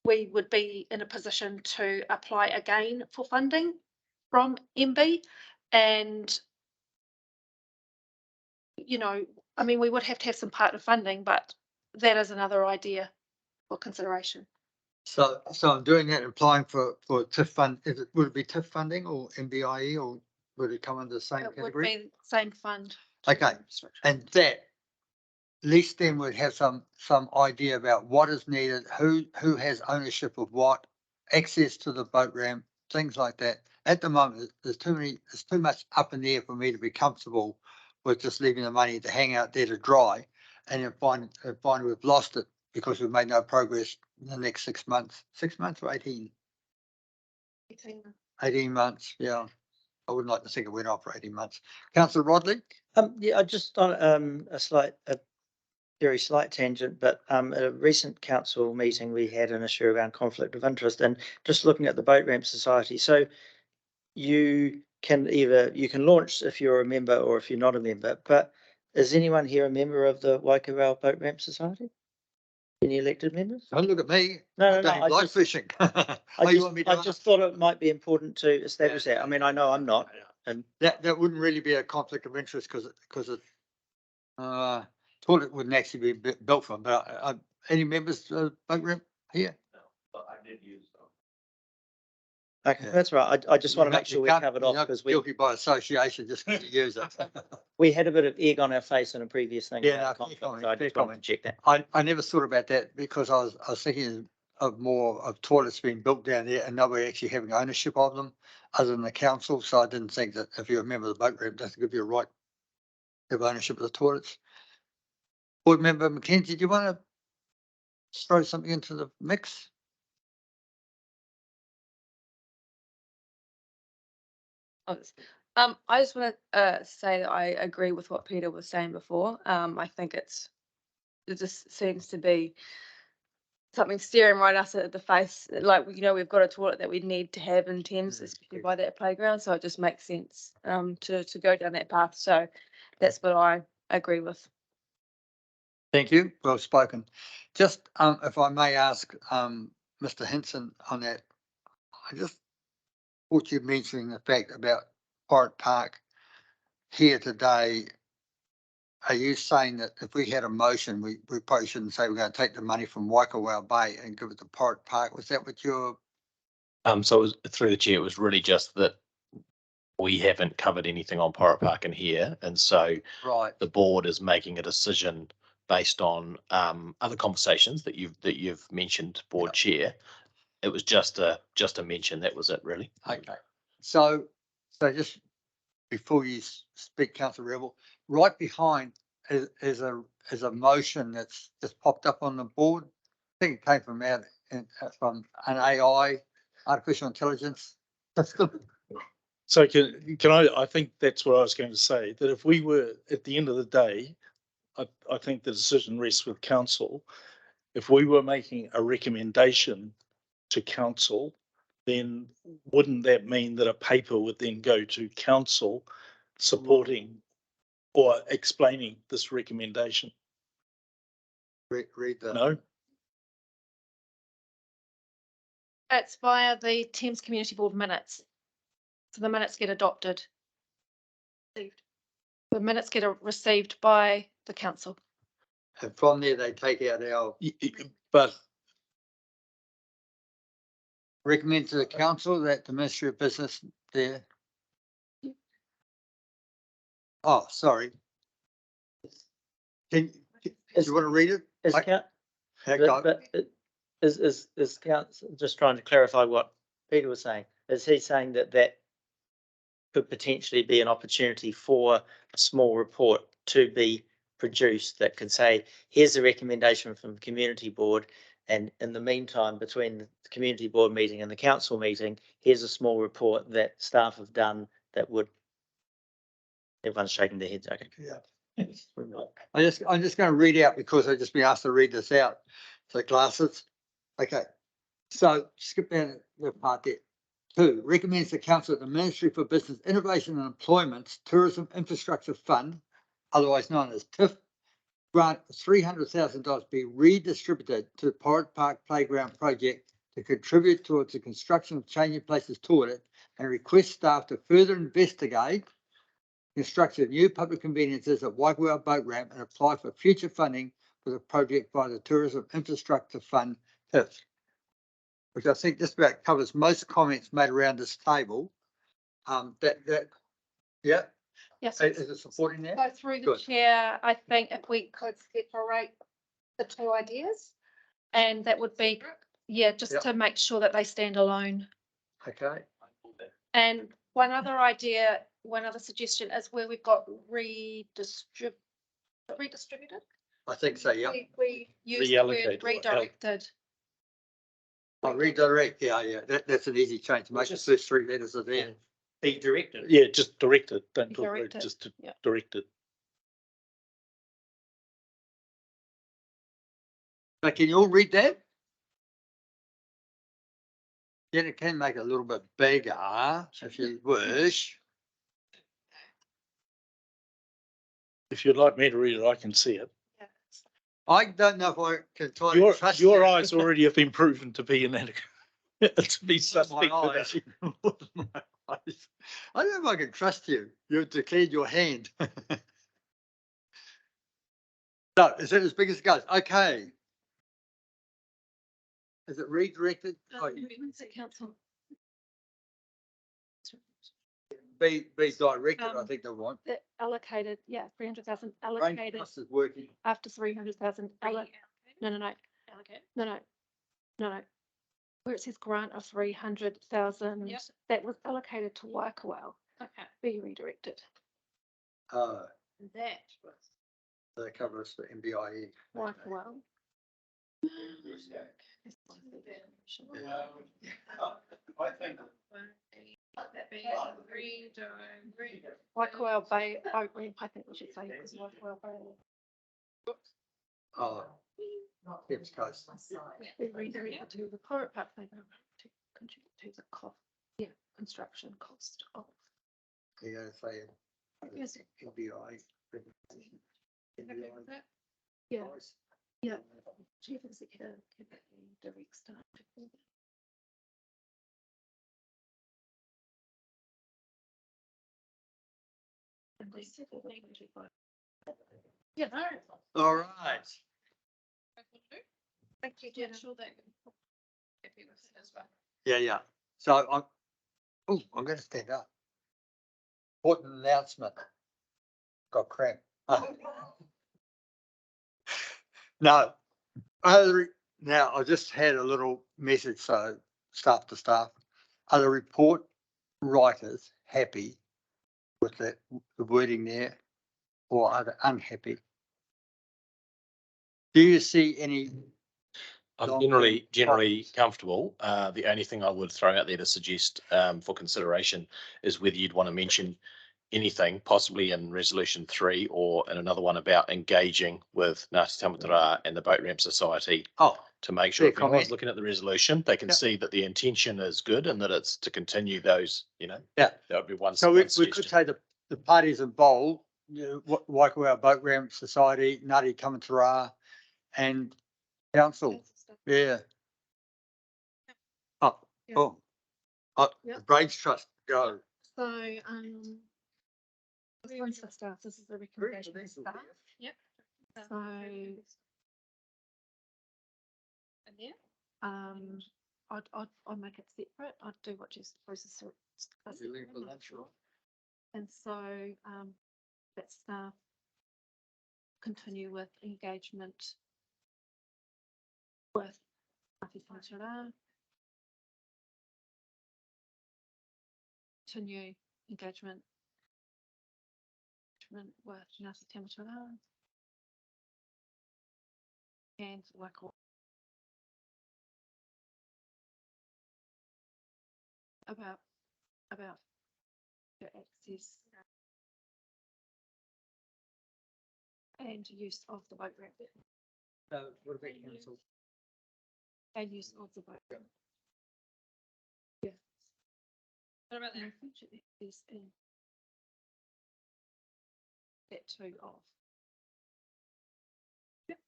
we would be in a position to apply again for funding from MB. And, we would have to have some partner funding, but that is another idea for consideration. So I'm doing that, applying for TIF fund. Would it be TIF funding or MBIE, or would it come under the same category? It would be same fund. Okay, and that, at least then we'd have some idea about what is needed, who has ownership of what, access to the boat ramp, things like that. At the moment, there's too much up in the air for me to be comfortable with just leaving the money to hang out there to dry, and then find we've lost it because we've made no progress in the next 6 months. 6 months or 18? 18 months, yeah. I wouldn't like to think it went off for 18 months. Councillor Rodley? Yeah, I just on a very slight tangent, but at a recent council meeting, we had an issue around conflict of interest, and just looking at the Boat Ramp Society. So you can launch if you're a member or if you're not a member, but is anyone here a member of the Waikowao Boat Ramp Society? Any elected members? Don't look at me. No. I like fishing. I just thought it might be important to establish that. I mean, I know I'm not. And that wouldn't really be a conflict of interest because toilet wouldn't actually be built from. But any members of boat ramp here? No, but I did use them. okay, yeah. That's right. I just want to make sure we're covered off because we're guilty by association just to use it. We had a bit of egg on our face in a previous thing. Yeah, so I just wanted to check that. I never thought about that because I was thinking of more of toilets being built down there and nobody actually having ownership of them other than the council. So I didn't think that if you're a member of the boat ramp, that's give you a right to have ownership of the toilets. Board member Mackenzie, do you want to throw something into the mix? I just want to say that I agree with what Peter was saying before. I think it just seems to be something staring right at us at the face, like, you know, we've got a toilet that we need to have in Thames, especially by that playground, so it just makes sense to go down that path. So that's what I agree with. Thank you. Well spoken. Just if I may ask Mr. Hinson on that, I just thought you mentioning the fact about Pirate Park here today. Are you saying that if we had a motion, we probably shouldn't say we're going to take the money from Waikowhai Bay and give it to Pirate Park? Was that what you're? So it was, through the chair, it was really just that we haven't covered anything on Pirate Park in here, and so Right. the board is making a decision based on other conversations that you've mentioned, board chair. It was just a mention. That was it, really. Okay. So just before you speak, Councillor Rebel, right behind is a motion that's just popped up on the board. I think it came from from an AI, artificial intelligence system. So can I think that's what I was going to say, that if we were, at the end of the day, I think the decision rests with council. If we were making a recommendation to council, then wouldn't that mean that a paper would then go to council supporting or explaining this recommendation? Read the. No? It's via the Thames Community Board minutes. So the minutes get adopted. The minutes get received by the council. And from there, they take out our But recommend to the council that the Ministry of Business there. Oh, sorry. Do you want to read it? Is council just trying to clarify what Peter was saying? Is he saying that could potentially be an opportunity for a small report to be produced that can say, here's a recommendation from the community board, and in the meantime, between the community board meeting and the council meeting, here's a small report that staff have done that would. Everyone's shaking their heads. Okay. Yeah. I'm just going to read out because I've just been asked to read this out. So glasses. Okay. So skip down the part there. 2, recommends the council that the Ministry for Business Innovation and Employment's Tourism Infrastructure Fund, otherwise known as TIF, grant $300,000 be redistributed to the Pirate Park Playground project to contribute towards the construction of Changing Places toilet, and request staff to further investigate construction of new public conveniences at Waikowhai Boat Ramp and apply for future funding for the project by the Tourism Infrastructure Fund, TIF. Which I think just about covers most comments made around this table. Yeah. Yes. Is it supporting that? So through the Good. chair, I think if we could separate the two ideas, and that would be, just to make sure that they stand alone. Okay. And one other idea, one other suggestion is where we've got redistributed. I think so, yeah. We use the word Reallocate or redirected. Oh, redirect, yeah. That's an easy change to make. The first 3 letters are there. Be directed. yeah, just directed. Don't talk about Directed, just yeah. directed. But can you all read that? Yeah, it can make it a little bit bigger if you wish. If you'd like me to read it, I can see it. I don't know if I can try to trust Your you. eyes already have been proven to be inadequate. To be suspect. My eyes. My eyes. I don't know if I can trust you. You've declared your hand. No, is it as big as it goes? Okay. Is it redirected? Council. Be directed, I think they want. The allocated, 300,000 Brain allocated trust is working. after 300,000. No. Where it says grant of 300,000, that was allocated to Waikowhai. Okay. Be redirected. That covers the MBIE. Waikowhai. I think. Waikowhai Bay Boat Ramp, I think we should say, because Waikowhai Bay. Oh, Thames Coast. We redirect to the Pirate Park playground to contribute to the cost, construction cost of. You gotta say it. Yes. NBI. Yeah, yeah. Chief Executive, direct staff. Yeah. All right. Thank you, Jen. Yeah. So I'm gonna stand up. Important announcement. Got cramp. No. Now, I just had a little message, so staff to staff. Are the report writers happy with the wording there, or are they unhappy? Do you see any? I'm long-term generally problems? comfortable. The only thing I would throw out there to suggest for consideration is whether you'd want to mention anything, possibly in resolution 3 or in another one about engaging with Ngāti Tamatara and the Boat Ramp Society to make sure fair if anyone's comment. looking at the resolution, they can Yeah. see that the intention is good and that it's to continue those, Yeah. that would be one. So one we could suggestion. say the parties involved, Waikawa Boat Ramp Society, Ngāti Tamatara and council. Yeah. Oh, Yeah. oh. Yeah. The Brains Trust, go. So, this one's for staff, this is the recommendation for staff. Yep. So. And then? I'd make it separate, I'd do what you're supposed to. And so, that staff continue with engagement with Ngāti Tamatara. Continue engagement with Ngāti Tamatara and Waikawa. About the access and use of the boat ramp. What about council? And use of the boat ramp. Yeah. What about the future access and that too of. Yep.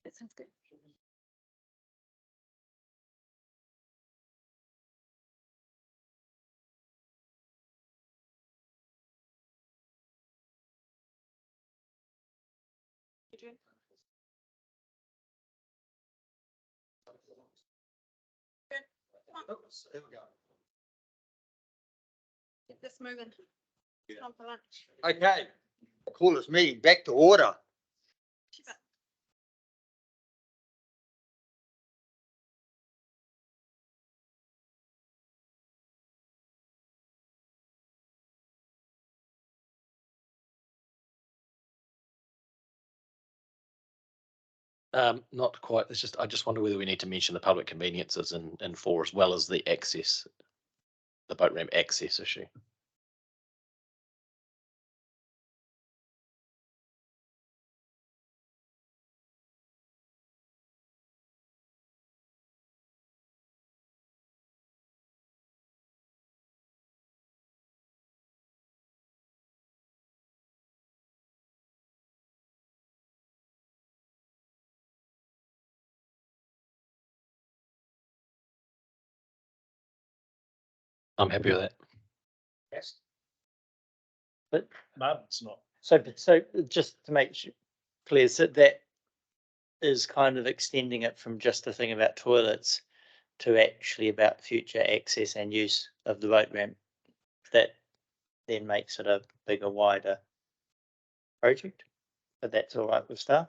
That sounds good. Adrian? There we go. Get this moving. Time for lunch. Okay, call this meeting back to order. Not quite. It's just, I just wonder whether we need to mention the public conveniences in 4 as well as the access, the boat ramp access issue. I'm happy with that. Yes. Martin's not. So just to make clear, so that is kind of extending it from just a thing about toilets to actually about future access and use of the boat ramp. That then makes it a bigger, wider project, but that's all right with staff.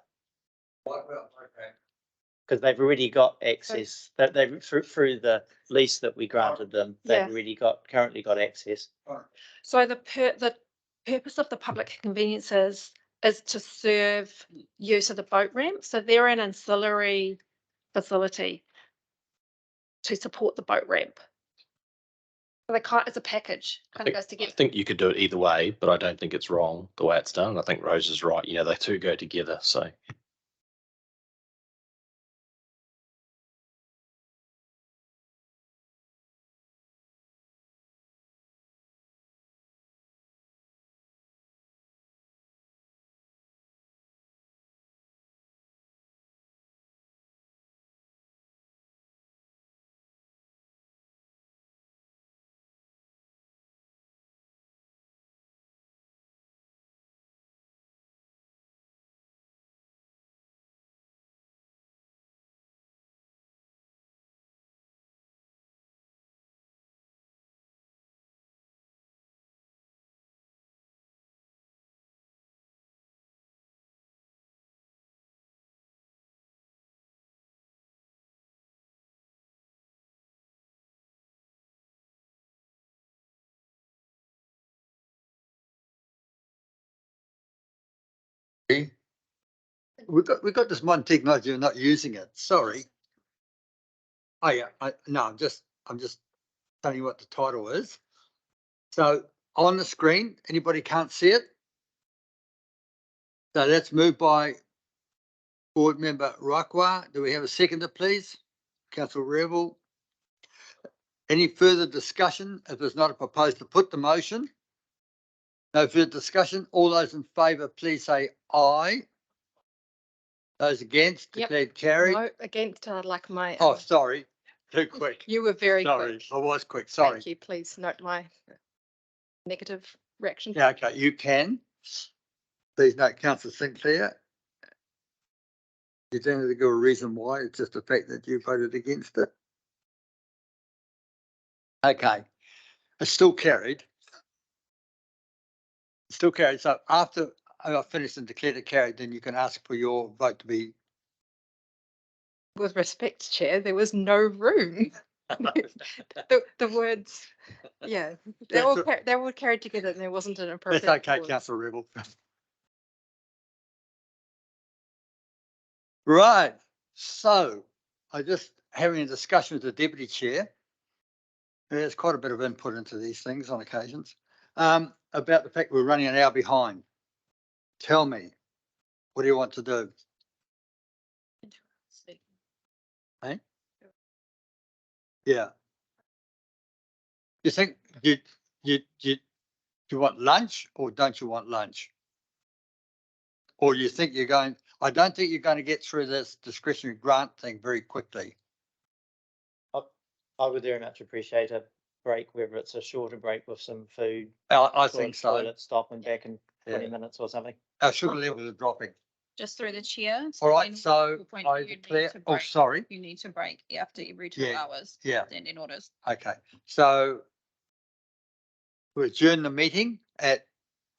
Because they've already got access, that they've through the lease that we granted them, they've already currently got access. So the purpose of the public conveniences is to serve use of the boat ramp. So they're an ancillary facility to support the boat ramp. It's a package, kind of goes I together. think you could do it either way, but I don't think it's wrong the way it's done. I think Rose is right. You know, they two go together. So We've got this one technology, we're not using it. Sorry. Oh yeah, I'm just telling you what the title is. So on the screen, anybody can't see it? So that's moved by Board Member Rakwa. Do we have a seconder, please? Councillor Revel. Any further discussion? If there's not a proposed to put the motion. No further discussion. All those in favour, please say aye. Those against, Yep. declared carried. No, against, like my. Oh, sorry, too quick. You were very Sorry, quick. I was quick, sorry. Thank you. Please note my negative reaction. Yeah, okay, you can. Please note, Councillor Sinclair. You don't have to give a reason why, it's just the fact that you voted against it. Okay, it's still carried. Still carried, so after I finish and declare it carried, then you can ask for your vote to be. With respect, Chair, there was no room. The words, yeah, they were carried together and there wasn't an appropriate. That's okay, pause. Councillor Rebel. Right, so I just having a discussion with the Deputy Chair. There's quite a bit of input into these things on occasions, about the fact we're running an hour behind. Tell me, what do you want to do? Hey? Yeah. You think you want lunch or don't you want lunch? Or you think you're going, I don't think you're going to get through this discretionary grant thing very quickly. I would very much appreciate a break, whether it's a shorter break with some food. I think so. Toilet stop and back in 20 minutes or something. Our sugar levels are dropping. Just through the chair. All right, then so your point, I you need declare, to oh, break. sorry. You need to break after every 2 Yeah, hours. yeah. Standing orders. Okay, so we adjourn the meeting at,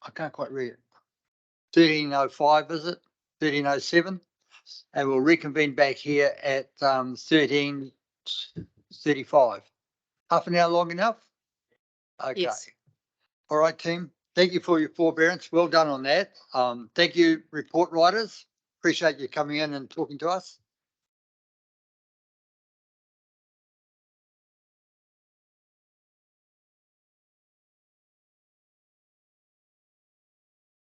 I can't quite read it, 13:05, is it? 13:07, and we'll reconvene back here at 13:35. Half an hour long enough? Okay. Yes. All right, team. Thank you for your forbearance. Well done on that. Thank you, report writers. Appreciate you coming in and talking to us.